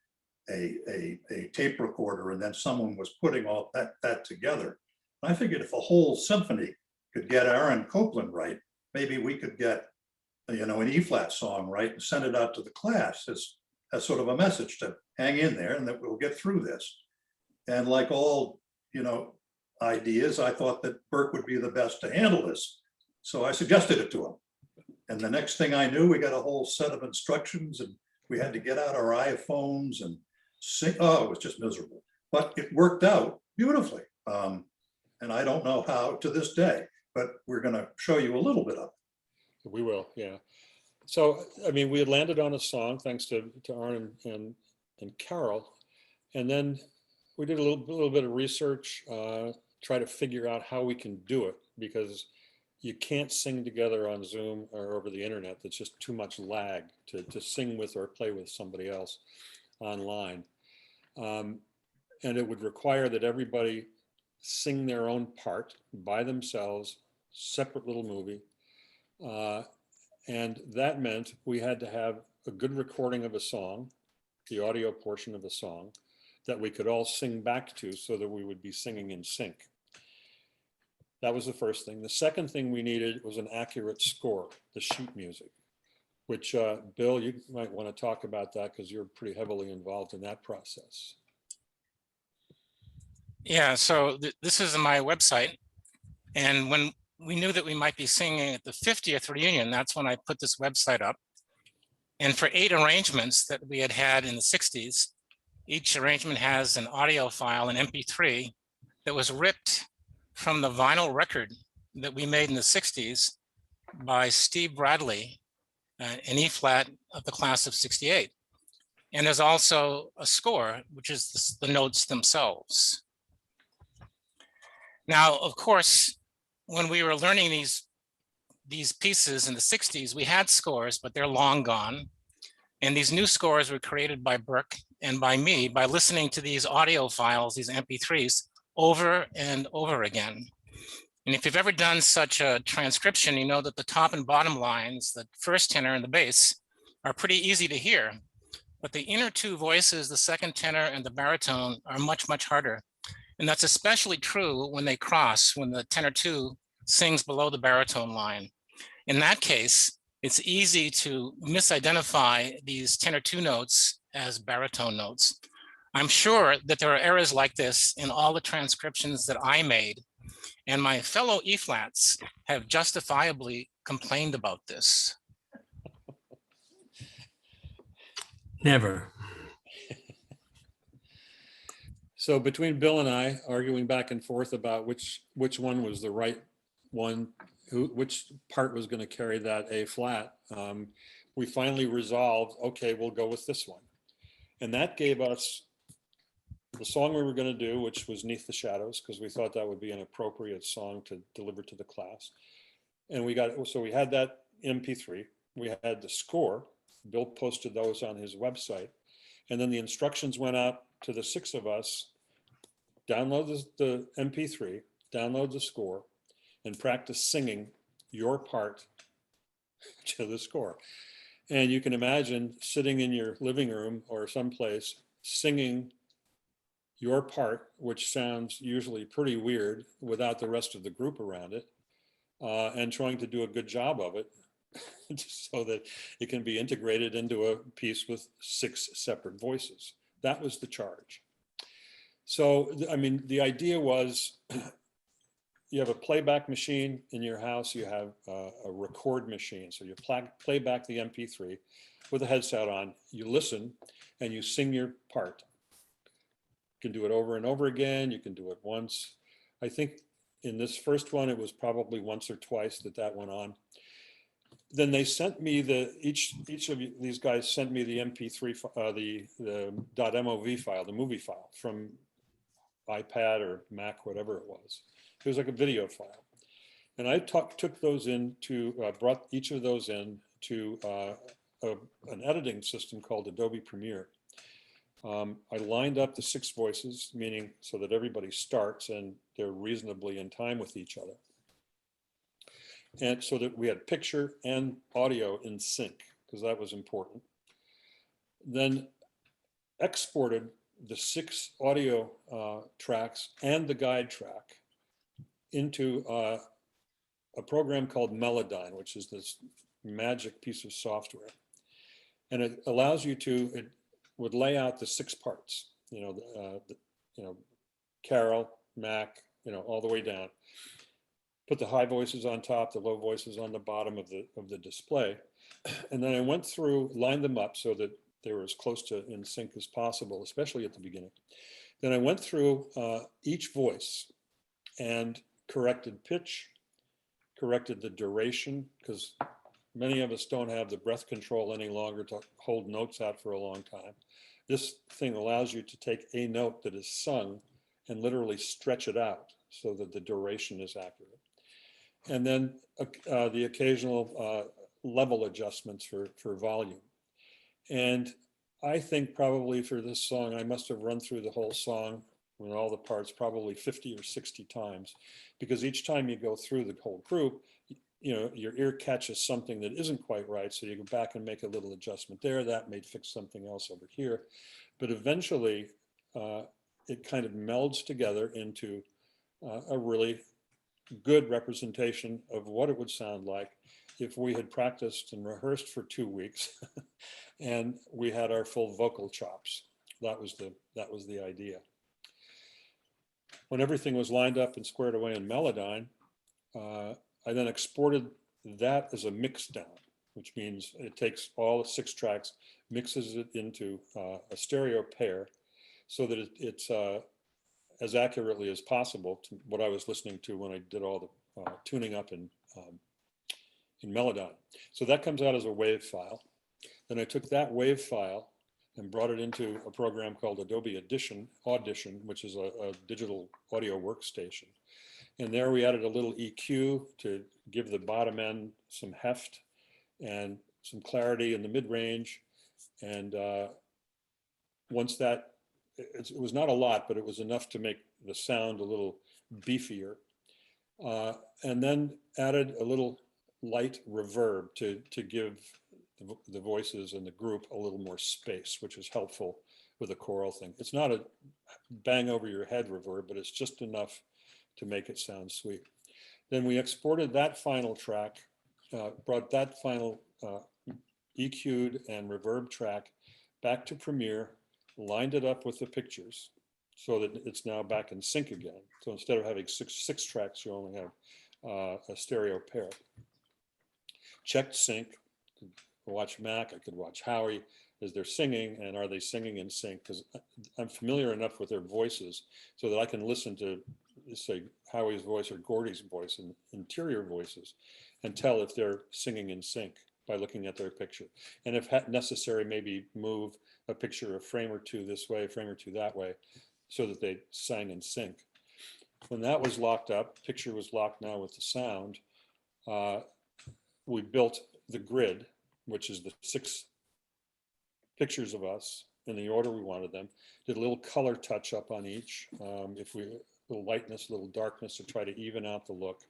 a tape recorder, and then someone was putting all that together. I figured if a whole symphony could get Aaron Copland right, maybe we could get an E flat song right and send it out to the class as sort of a message to hang in there and that we'll get through this. And like all ideas, I thought that Burke would be the best to handle this. So I suggested it to him. And the next thing I knew, we got a whole set of instructions and we had to get out our iPhones and sing. Oh, it was just miserable, but it worked out beautifully. And I don't know how to this day, but we're going to show you a little bit of it. We will, yeah. So, I mean, we had landed on a song thanks to Arn and Carol. And then we did a little bit of research, try to figure out how we can do it, because you can't sing together on Zoom or over the internet. That's just too much lag to sing with or play with somebody else online. And it would require that everybody sing their own part by themselves, separate little movie. And that meant we had to have a good recording of a song, the audio portion of a song, that we could all sing back to so that we would be singing in sync. That was the first thing. The second thing we needed was an accurate score, the sheet music, which Bill, you might want to talk about that because you're pretty heavily involved in that process. Yeah, so this is my website. And when we knew that we might be singing at the 50th reunion, that's when I put this website up. And for 8 arrangements that we had in the 60s, each arrangement has an audio file, an MP3, that was ripped from the vinyl record that we made in the 60s by Steve Bradley, an E-flat of the class of 68. And there's also a score, which is the notes themselves. Now, of course, when we were learning these pieces in the 60s, we had scores, but they're long gone. And these new scores were created by Burke and by me by listening to these audio files, these MP3s, over and over again. And if you've ever done such a transcription, you know that the top and bottom lines, the first tenor and the bass, are pretty easy to hear. But the inner 2 voices, the second tenor and the baritone, are much, much harder. And that's especially true when they cross, when the tenor 2 sings below the baritone line. In that case, it's easy to misidentify these tenor 2 notes as baritone notes. I'm sure that there are errors like this in all the transcriptions that I made, and my fellow E-flats have justifiably complained about this. Never. So between Bill and I arguing back and forth about which one was the right one, which part was going to carry that A flat, we finally resolved, okay, we'll go with this one. And that gave us the song we were going to do, which was 'Neath the Shadows, because we thought that would be an appropriate song to deliver to the class. And we had that MP3, we had the score, Bill posted those on his website. And then the instructions went out to the 6 of us, download the MP3, download the score, and practice singing your part to the score. And you can imagine sitting in your living room or someplace singing your part, which sounds usually pretty weird without the rest of the group around it, and trying to do a good job of it so that it can be integrated into a piece with 6 separate voices. That was the charge. So, I mean, the idea was you have a playback machine in your house, you have a record machine. So you play back the MP3 with a headset on, you listen, and you sing your part. You can do it over and over again. You can do it once. I think in this first one, it was probably once or twice that went on. Then they sent me each of these guys sent me the MP3, the .mov file, the movie file from iPad or Mac, whatever it was. It was like a video file. And I took those brought each of those in to an editing system called Adobe Premiere. I lined up the 6 voices, meaning so that everybody starts and they're reasonably in time with each other. And so that we had picture and audio in sync, because that was important. Then exported the 6 audio tracks and the guide track into a program called Melodyne, which is this magic piece of software. And it allows you it would lay out the 6 parts, Carol, Mac, all the way down. Put the high voices on top, the low voices on the bottom of the display. And then I went through, lined them up so that they were as close to in sync as possible, especially at the beginning. Then I went through each voice and corrected pitch, corrected the duration, because many of us don't have the breath control any longer to hold notes out for a long time. This thing allows you to take a note that is sung and literally stretch it out so that the duration is accurate. And then the occasional level adjustments for volume. And I think probably for this song, I must have run through the whole song with all the parts probably 50 or 60 times, because each time you go through the whole group, you know, your ear catches something that isn't quite right. So you go back and make a little adjustment there. That may fix something else over here. But eventually it kind of melds together into a really good representation of what it would sound like if we had practiced and rehearsed for 2 weeks and we had our full vocal chops. That was the idea. When everything was lined up and squared away in Melodyne, I then exported that as a mix down, which means it takes all 6 tracks, mixes it into a stereo pair so that it's as accurately as possible to what I was listening to when I did all the tuning up in Melodyne. So that comes out as a WAV file. Then I took that WAV file and brought it into a program called Adobe Audition, which is a digital audio workstation. And there we added a little EQ to give the bottom end some heft and some clarity in the mid-range. And once that, it was not a lot, but it was enough to make the sound a little beefier. And then added a little light reverb to give the voices and the group a little more space, which is helpful with a choral thing. It's not a bang over your head reverb, but it's just enough to make it sound sweet. Then we exported that final track, brought that final EQ'd and reverb track back to Premiere, lined it up with the pictures so that it's now back in sync again. So instead of having six tracks, you only have a stereo pair. Checked sync, could watch Mac, I could watch Howie as they're singing, and are they singing in sync? Because I'm familiar enough with their voices so that I can listen to, say, Howie's voice or Gordie's voice and interior voices and tell if they're singing in sync by looking at their picture. And if necessary, maybe move a picture a frame or two this way, a frame or two that way, so that they sang in sync. When that was locked up, picture was locked now with the sound, we built the grid, which is the 6 pictures of us in the order we wanted them, did a little color touch up on each, a little lightness, a little darkness to try to even out the look,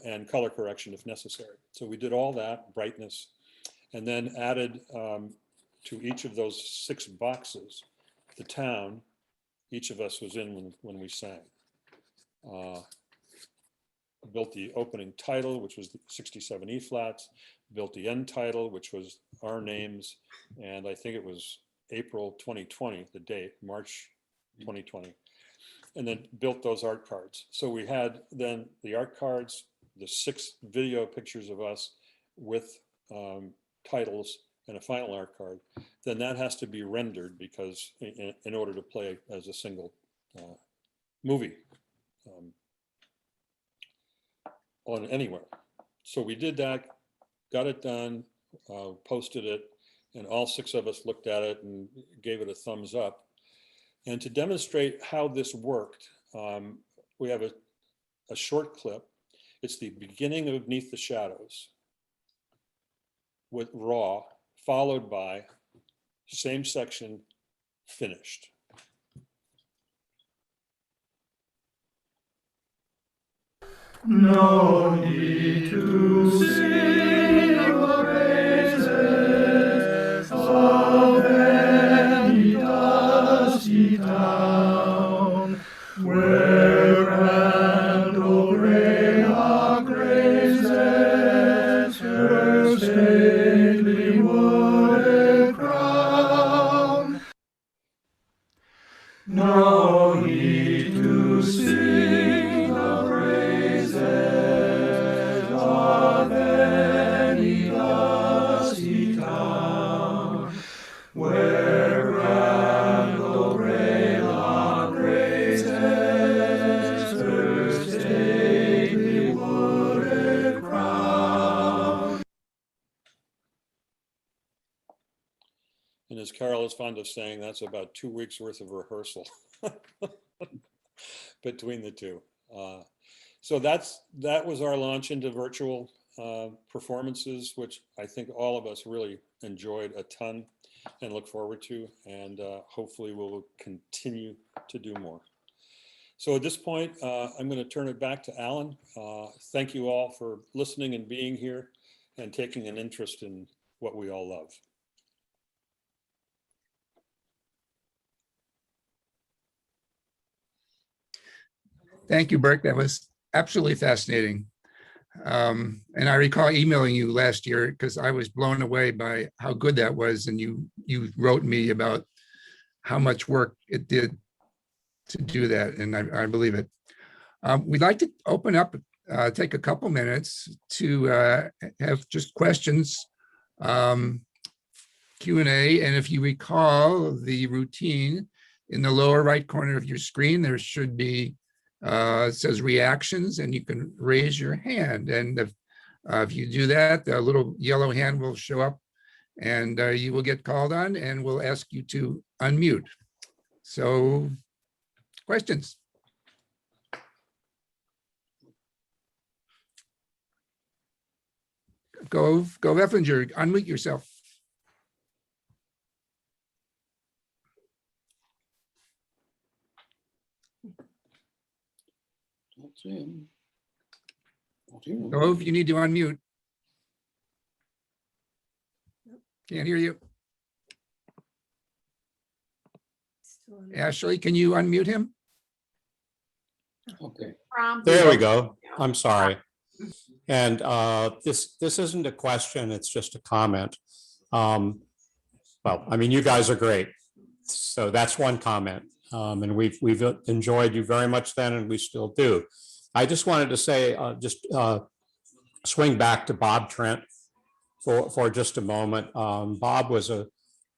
and color correction if necessary. So we did all that, brightness, and then added to each of those 6 boxes, the town each of us was in when we sang. Built the opening title, which was the 67 Ephlats, built the end title, which was our names, and I think it was April 2020, the date, March 2020, and then built those art cards. So we had then the art cards, the 6 video pictures of us with titles and a final art card. Then that has to be rendered because in order to play as a single movie on anywhere. So we did that, got it done, posted it, and all 6 of us looked at it and gave it a thumbs up. And to demonstrate how this worked, we have a short clip. It's the beginning of Beneath the Shadows with raw, followed by same section, finished. No need to sing the praises of any dusty town, where grand old gray hawk raises her stately wooded crown. No need to sing the praises of any dusty town, where grand old gray hawk raises her stately wooded crown. And as Carol is fond of saying, that's about 2 weeks worth of rehearsal. between the two. So that was our launch into virtual performances, which I think all of us really enjoyed a ton and look forward to, and hopefully we'll continue to do more. So at this point, I'm going to turn it back to Alan. Thank you all for listening and being here and taking an interest in what we all love. Thank you, Burke. That was absolutely fascinating. And I recall emailing you last year because I was blown away by how good that was. And you wrote me about how much work it did to do that. And I believe it. We'd like to open up, take a couple minutes to have just questions, Q&A. And if you recall the routine, in the lower right corner of your screen, there should be it says reactions, and you can raise your hand. And if you do that, the little yellow hand will show up and you will get called on, and we'll ask you to unmute. So, questions? Go Effinger, unmute yourself. Go if you need to unmute. Can't hear you. Ashley, can you unmute him? Okay. There we go. I'm sorry. And this isn't a question, it's just a comment. Well, I mean, you guys are great. So that's one comment. And we've enjoyed you very much then, and we still do. I just wanted to say, swing back to Bob Trent for just a moment. Bob was a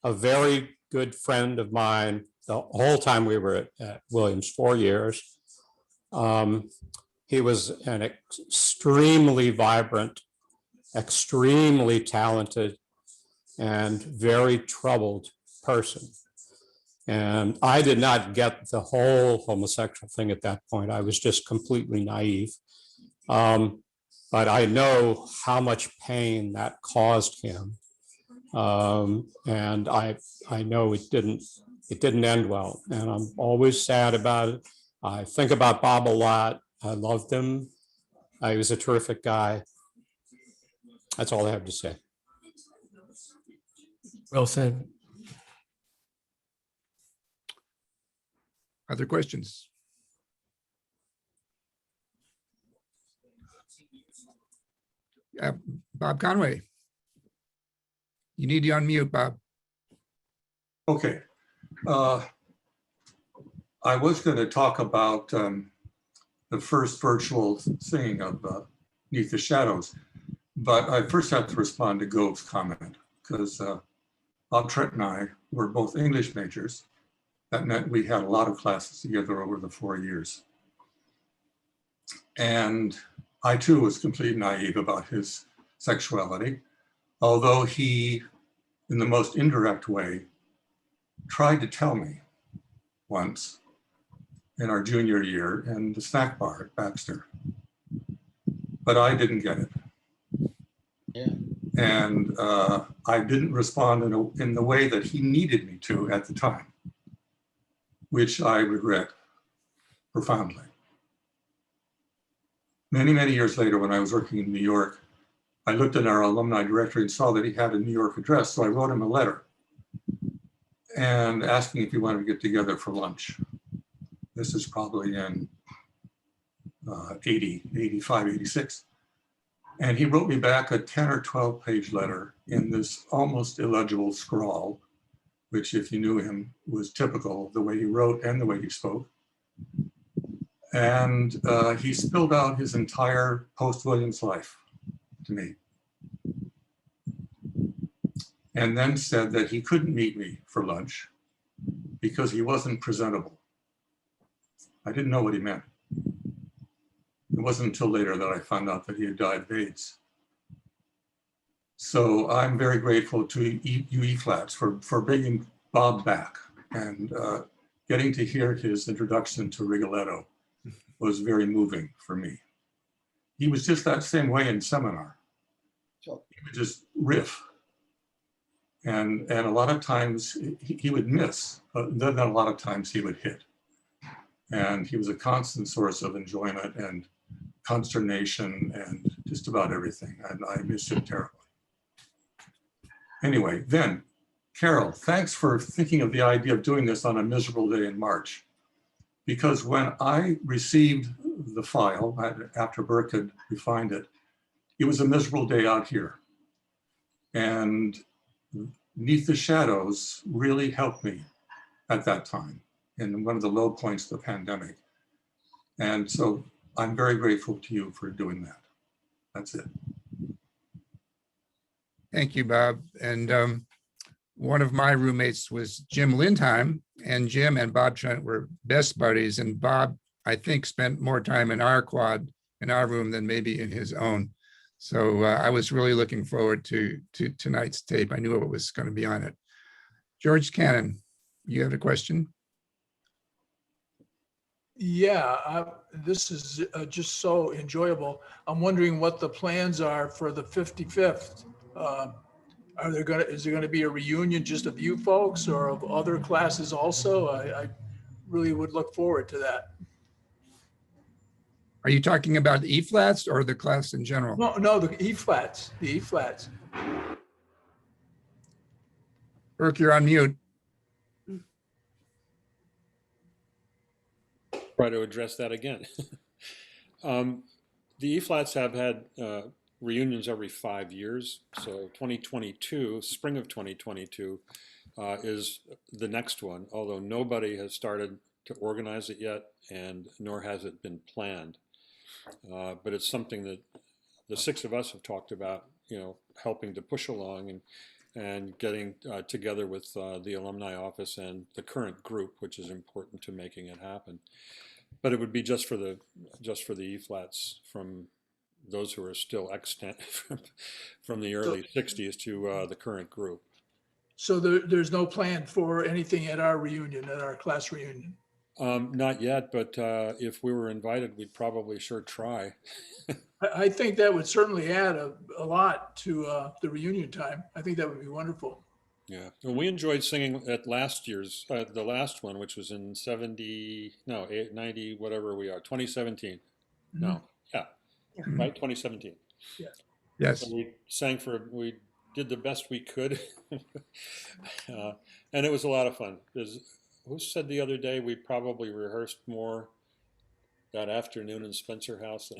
very good friend of mine the whole time we were at Williams, 4 years. He was an extremely vibrant, extremely talented, and very troubled person. And I did not get the whole homosexual thing at that point. I was just completely naive. But I know how much pain that caused him. And I know it didn't end well. And I'm always sad about it. I think about Bob a lot. I loved him. He was a terrific guy. That's all I have to say. Well said. Other questions? Bob Conway. You need to unmute, Bob. Okay. I was going to talk about the first virtual singing of Neath the Shadows, but I first have to respond to Gove's comment, because Bob Trent and I were both English majors. That meant we had a lot of classes together over the 4 years. And I too was completely naive about his sexuality, although he, in the most indirect way, tried to tell me once in our junior year in the snack bar at Baxter. But I didn't get it. Yeah. And I didn't respond in the way that he needed me to at the time, which I regret profoundly. Many, many years later, when I was working in New York, I looked in our alumni directory and saw that he had a New York address. So I wrote him a letter and asking if he wanted to get together for lunch. This is probably in 85, 86. And he wrote me back a 10 or 12 page letter in this almost illegible scrawl, which, if you knew him, was typical of the way he wrote and the way he spoke. And he spilled out his entire post-Williams life to me. And then said that he couldn't meet me for lunch because he wasn't presentable. I didn't know what he meant. It wasn't until later that I found out that he had died of AIDS. So I'm very grateful to you Ephlats for bringing Bob back and getting to hear his introduction to Rigoletto was very moving for me. He was just that same way in seminar. He would just riff. And a lot of times he would miss, but then a lot of times he would hit. And he was a constant source of enjoyment and consternation and just about everything. And I miss him terribly. Anyway, then, Carol, thanks for thinking of the idea of doing this on a miserable day in March. Because when I received the file after Burke had refined it, it was a miserable day out here. And Neath the Shadows really helped me at that time in one of the low points of the pandemic. And so I'm very grateful to you for doing that. That's it. Thank you, Bob. And one of my roommates was Jim Lindheim, and Jim and Bob Trent were best buddies. And Bob, I think, spent more time in our quad, in our room, than maybe in his own. So I was really looking forward to tonight's tape. I knew what was going to be on it. George Cannon, you have a question? Yeah, this is just so enjoyable. I'm wondering what the plans are for the 55th. Is there gonna be a reunion just of you folks or of other classes also? I really would look forward to that. Are you talking about the Ephlats or the class in general? No, the Ephlats, Burke, you're on mute. Try to address that again. The Ephlats have had reunions every 5 years. So 2022, spring of 2022 is the next one, although nobody has started to organize it yet, and nor has it been planned. But it's something that the six of us have talked about, helping to push along and getting together with the alumni office and the current group, which is important to making it happen. But it would be just for the Ephlats, from those who are still extant from the early 60s to the current group. So there's no plan for anything at our reunion, at our class reunion? Not yet, but if we were invited, we'd probably sure try. I think that would certainly add a lot to the reunion time. I think that would be wonderful. Yeah, well, we enjoyed singing at last year's, the last one, which was in 90, whatever we are, 2017. Mm-hmm. No, yeah, right, 2017. Yeah. Yes. So we did the best we could, and it was a lot of fun. Who said the other day we probably rehearsed more that afternoon in Spencer House?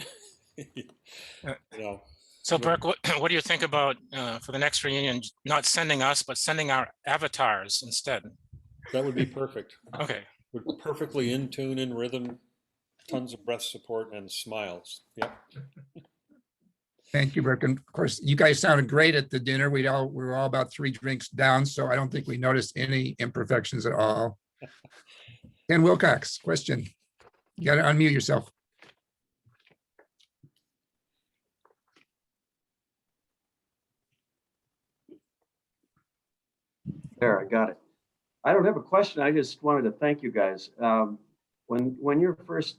So Burke, what do you think about for the next reunion, not sending us, but sending our avatars instead? That would be perfect. Okay. We're perfectly in tune, in rhythm, tons of breath support and smiles. Yep. Thank you, Burke. And of course, you guys sounded great at the dinner. We were all about 3 drinks down, so I don't think we noticed any imperfections at all. Ken Wilcox, question. You got to unmute yourself. There, I got it. I don't have a question. I just wanted to thank you guys. When your first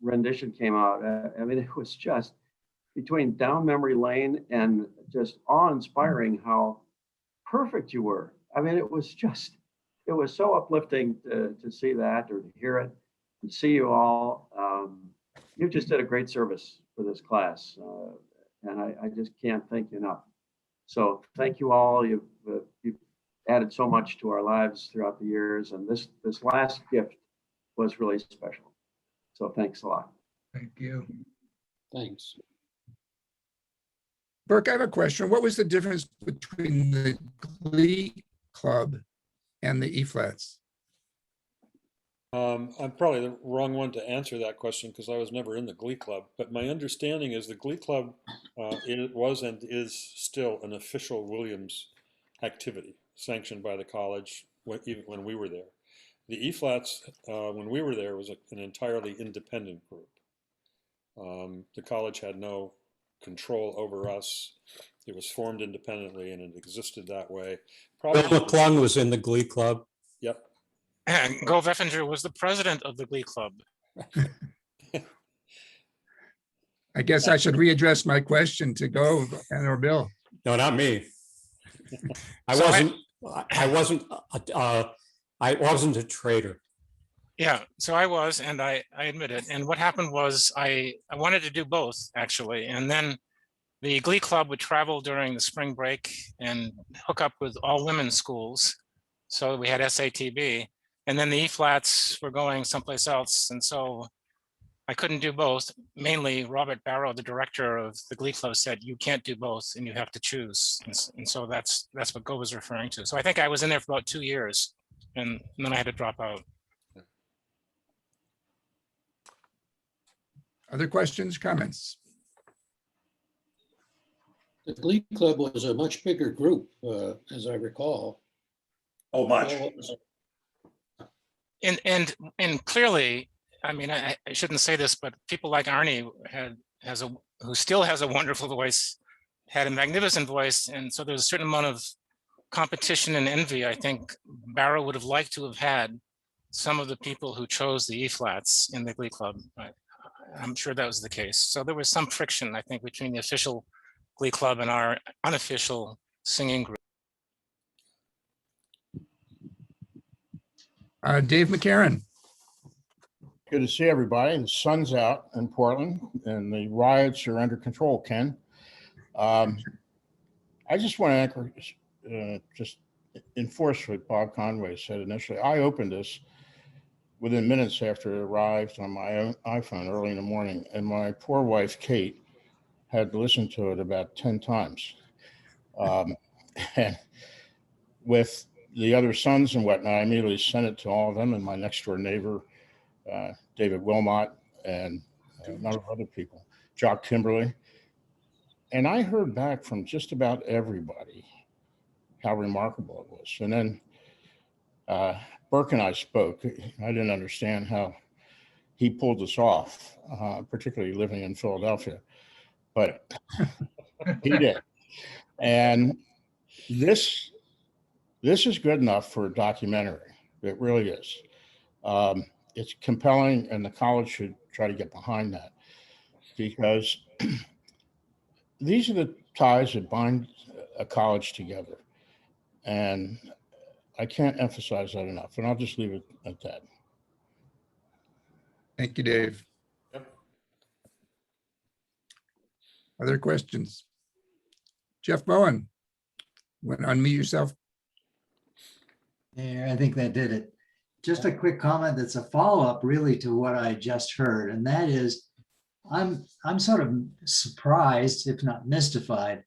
rendition came out, I mean, it was just between Down Memory Lane and just awe-inspiring how perfect you were. I mean, it was so uplifting to see that or to hear it and see you all. You just did a great service for this class, and I just can't thank you enough. So thank you all. You've added so much to our lives throughout the years, and this last gift was really special. So thanks a lot. Thank you. Thanks. Burke, I have a question. What was the difference between the Glee Club and the Ephlats? I'm probably the wrong one to answer that question because I was never in the Glee Club. But my understanding is the Glee Club it was and is still an official Williams activity sanctioned by the college even when we were there. The Ephlats, when we were there, was an entirely independent group. The college had no control over us. It was formed independently and it existed that way. Bill McClung was in the Glee Club. Yep. And Gove Effinger was the president of the Glee Club. I guess I should readdress my question to go, and or Bill. No, not me. I So wasn't a traitor. Yeah, so I was, and I admit it. And what happened was I wanted to do both, actually. And then the Glee Club would travel during the spring break and hook up with all women's schools. So we had SATB. And then the Ephlats were going someplace else. And so I couldn't do both. Mainly Robert Barrow, the director of the Glee Club, said, you can't do both and you have to choose. And so that's what Go was referring to. So I think I was in there for about 2 years and then I had to drop out. Other questions, comments? The Glee Club was a much bigger group, as I recall. Oh, much. And clearly, I mean, I shouldn't say this, but people like Arnie who still has a wonderful voice, had a magnificent voice, and so there's a certain amount of competition and envy. I think Barrow would have liked to have had some of the people who chose the Ephlats in the Glee Club. I'm sure that was the case. So there was some friction, I think, between the official Glee Club and our unofficial singing group. Dave McCarron. Good to see everybody. The sun's out in Portland and the riots are under control, Ken. I just want to just enforce what Bob Conway said initially. I opened this within minutes after it arrived on my own iPhone early in the morning, and my poor wife, Kate, had listened to it about 10 times. And with the other sons and whatnot, I immediately sent it to all of them and my next door neighbor, David Wilmot, and a number of other people, Jock Kimberly. And I heard back from just about everybody how remarkable it was. And then Burke and I spoke. I didn't understand how he pulled this off, particularly living in Philadelphia, but he did. And this is good enough for a documentary. It really is. It's compelling, and the college should try to get behind that, because these are the ties that bind a college together. And I can't emphasize that enough, and I'll just leave it at that. Thank you, Dave. Yep. Other questions? Jeff Bowen, want to unmute yourself? Yeah, I think that did it. Just a quick comment that's a follow-up really to what I just heard, and that is I'm sort of surprised, if not mystified,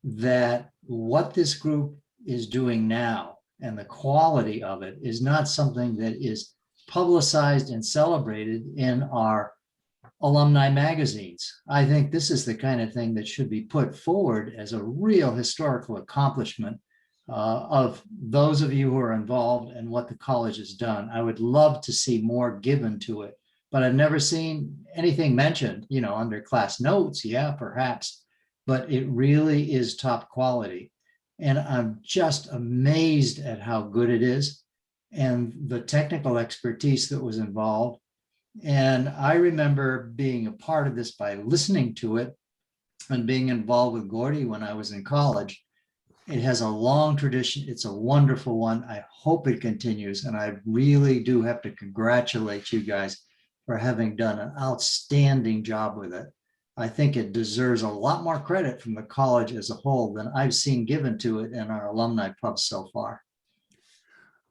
that what this group is doing now and the quality of it is not something that is publicized and celebrated in our alumni magazines. I think this is the kind of thing that should be put forward as a real historical accomplishment of those of you who are involved and what the college has done. I would love to see more given to it, but I've never seen anything mentioned, under class notes. Yeah, perhaps, but it really is top quality. And I'm just amazed at how good it is and the technical expertise that was involved. And I remember being a part of this by listening to it and being involved with Gordie when I was in college. It has a long tradition. It's a wonderful one. I hope it continues. And I really do have to congratulate you guys for having done an outstanding job with it. I think it deserves a lot more credit from the college as a whole than I've seen given to it in our alumni pubs so far.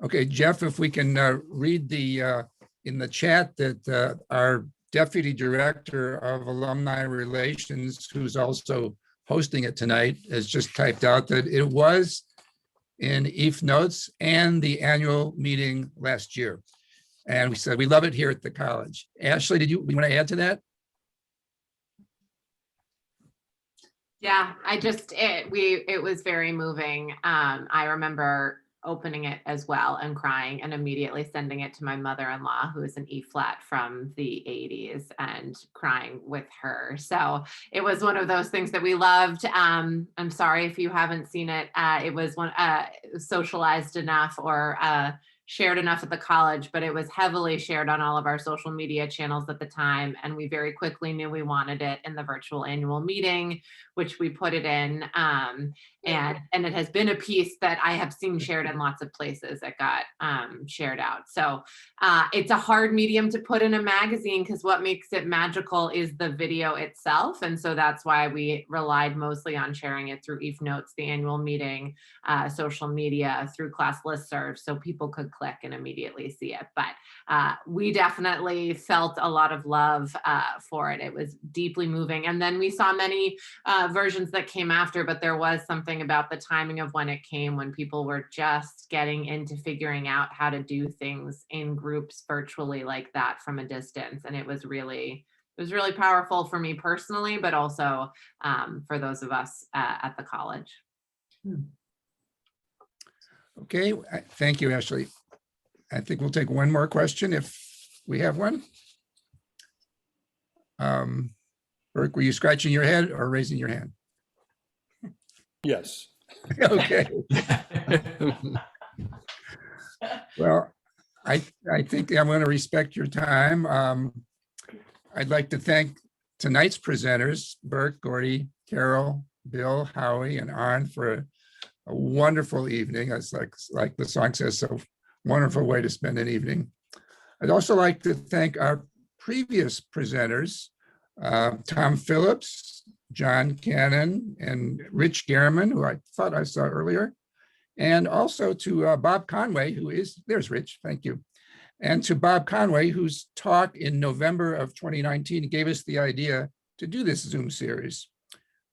Okay, Jeff, if we can read in the chat that our Deputy Director of Alumni Relations, who's also hosting it tonight, has just typed out that it was in EF Notes and the annual meeting last year. And we said, we love it here at the college. Ashley, we want to add to that? Yeah, it was very moving. I remember opening it as well and crying and immediately sending it to my mother-in-law, who is an E-flat from the 80s, and crying with her. So it was one of those things that we loved. I'm sorry if you haven't seen it. It was socialized enough or shared enough at the college, but it was heavily shared on all of our social media channels at the time. And we very quickly knew we wanted it in the virtual annual meeting, which we put it in. And it has been a piece that I have seen shared in lots of places that got shared out. So it's a hard medium to put in a magazine because what makes it magical is the video itself. And so that's why we relied mostly on sharing it through Eve Notes, the annual meeting, social media, through class listservs, so people could click and immediately see it. But we definitely felt a lot of love for it. It was deeply moving. And then we saw many versions that came after, but there was something about the timing of when it came, when people were just getting into figuring out how to do things in groups virtually like that from a distance. And it was really powerful for me personally, but also for those of us at the college. Okay, thank you, Ashley. I think we'll take one more question if we have one. Burke, were you scratching your head or raising your hand? Yes. Okay. Well, I think I'm going to respect your time. I'd like to thank tonight's presenters, Burke, Gordie, Carroll, Bill, Howie, and Arn for a wonderful evening. It's like the song says, so wonderful way to spend an evening. I'd also like to thank our previous presenters, Tom Phillips, John Cannon, and Rich Gehrman, who I thought I saw earlier, and also to Bob Conway, there's Rich, thank you, and to Bob Conway, whose talk in November of 2019 gave us the idea to do this Zoom series.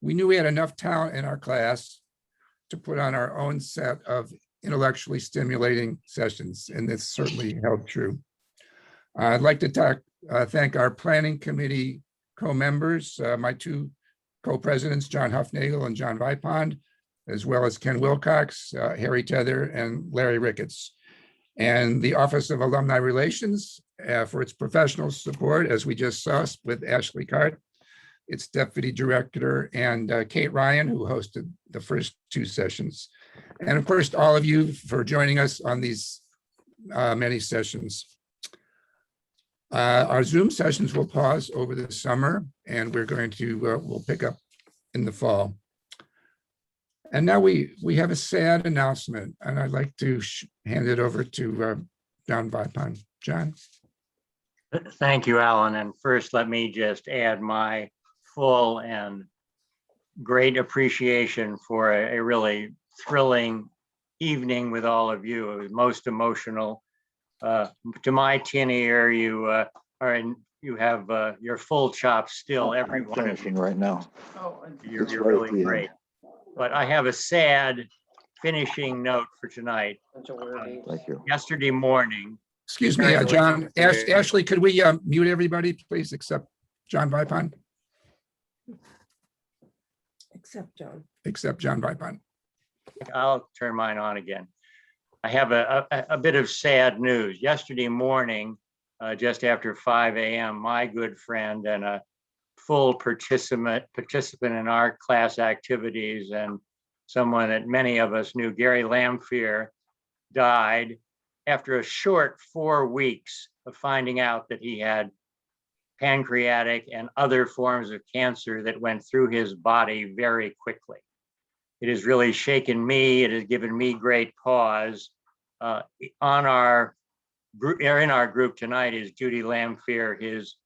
We knew we had enough talent in our class to put on our own set of intellectually stimulating sessions, and this certainly held true. I'd like to thank our planning committee co-members, my two co-presidents, John Huffnagel and John Vipond, as well as Ken Wilcox, Harry Tether, and Larry Ricketts, and the Office of Alumni Relations for its professional support, as we just saw with Ashley Cart, its deputy director, and Kate Ryan, who hosted the first two sessions. And of course, all of you for joining us on these many sessions. Our Zoom sessions will pause over the summer, and we're going to, we'll pick up in the fall. And now we have a sad announcement, and I'd like to hand it over to John Vipond. John. Thank you, Alan. And first, let me just add my full and great appreciation for a really thrilling evening with all of you. It was most emotional. To my tin ear, you have your full chops still, everyone. I'm finishing right now. You're really great. But I have a sad finishing note for tonight. Thank you. Yesterday morning. Excuse me, John. Ashley, could we mute everybody, please, except John Vipond? Except John. Except John Vipond. I'll turn mine on again. I have a bit of sad news. Yesterday morning, just after 5 a.m., my good friend and a full participant in our class activities and someone that many of us knew, Gary Lamphere, died after a short 4 weeks of finding out that he had pancreatic and other forms of cancer that went through his body very quickly. It has really shaken me. It has given me great pause. In our group tonight is Judy Lamphere, his,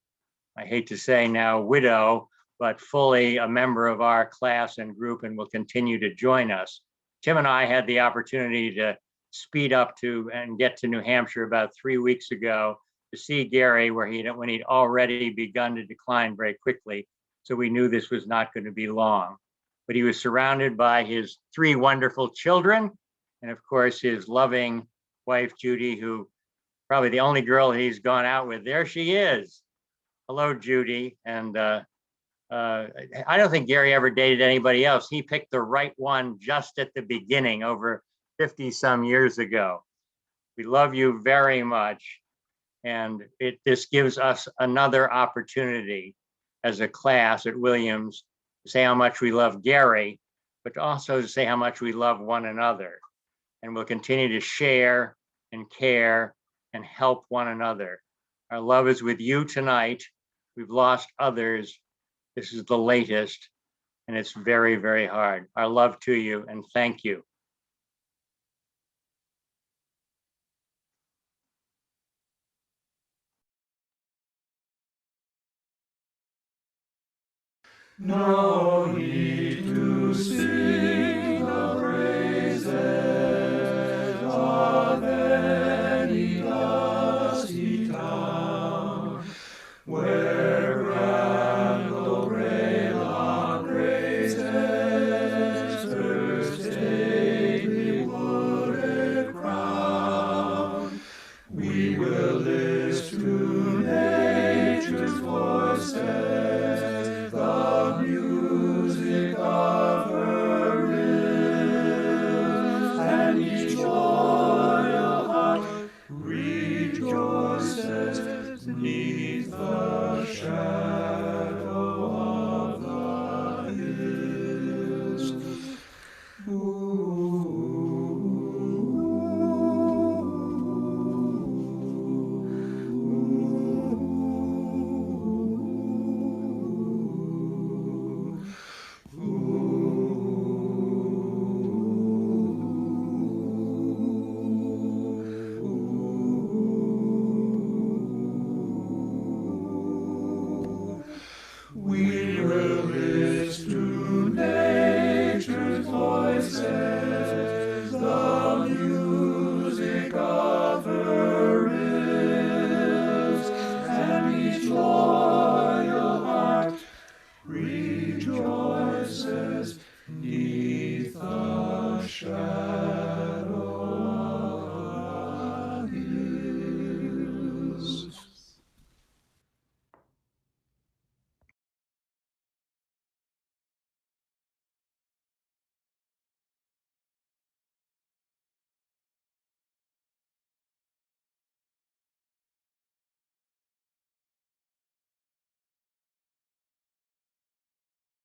I hate to say now, widow, but fully a member of our class and group and will continue to join us. Tim and I had the opportunity to speed up to and get to New Hampshire about 3 weeks ago to see Gary when he'd already begun to decline very quickly. So we knew this was not going to be long. But he was surrounded by his 3 wonderful children, and of course his loving wife, Judy, who probably the only girl he's gone out with. There she is. Hello, Judy. And I don't think Gary ever dated anybody else. He picked the right one just at the beginning over 50 some years ago. We love you very much. And this gives us another opportunity as a class at Williams to say how much we love Gary, but also to say how much we love one another. And we'll continue to share and care and help one another. Our love is with you tonight. We've lost others. This is the latest, and it's very, very hard. Our love to you, and thank you. No need to sing the praises of any dusty town, where grand old Greylock grazes her stately wooded crown. We will listen to nature's voices, the music of her rills, and each loyal heart rejoices neath the shadow of the hills. We will live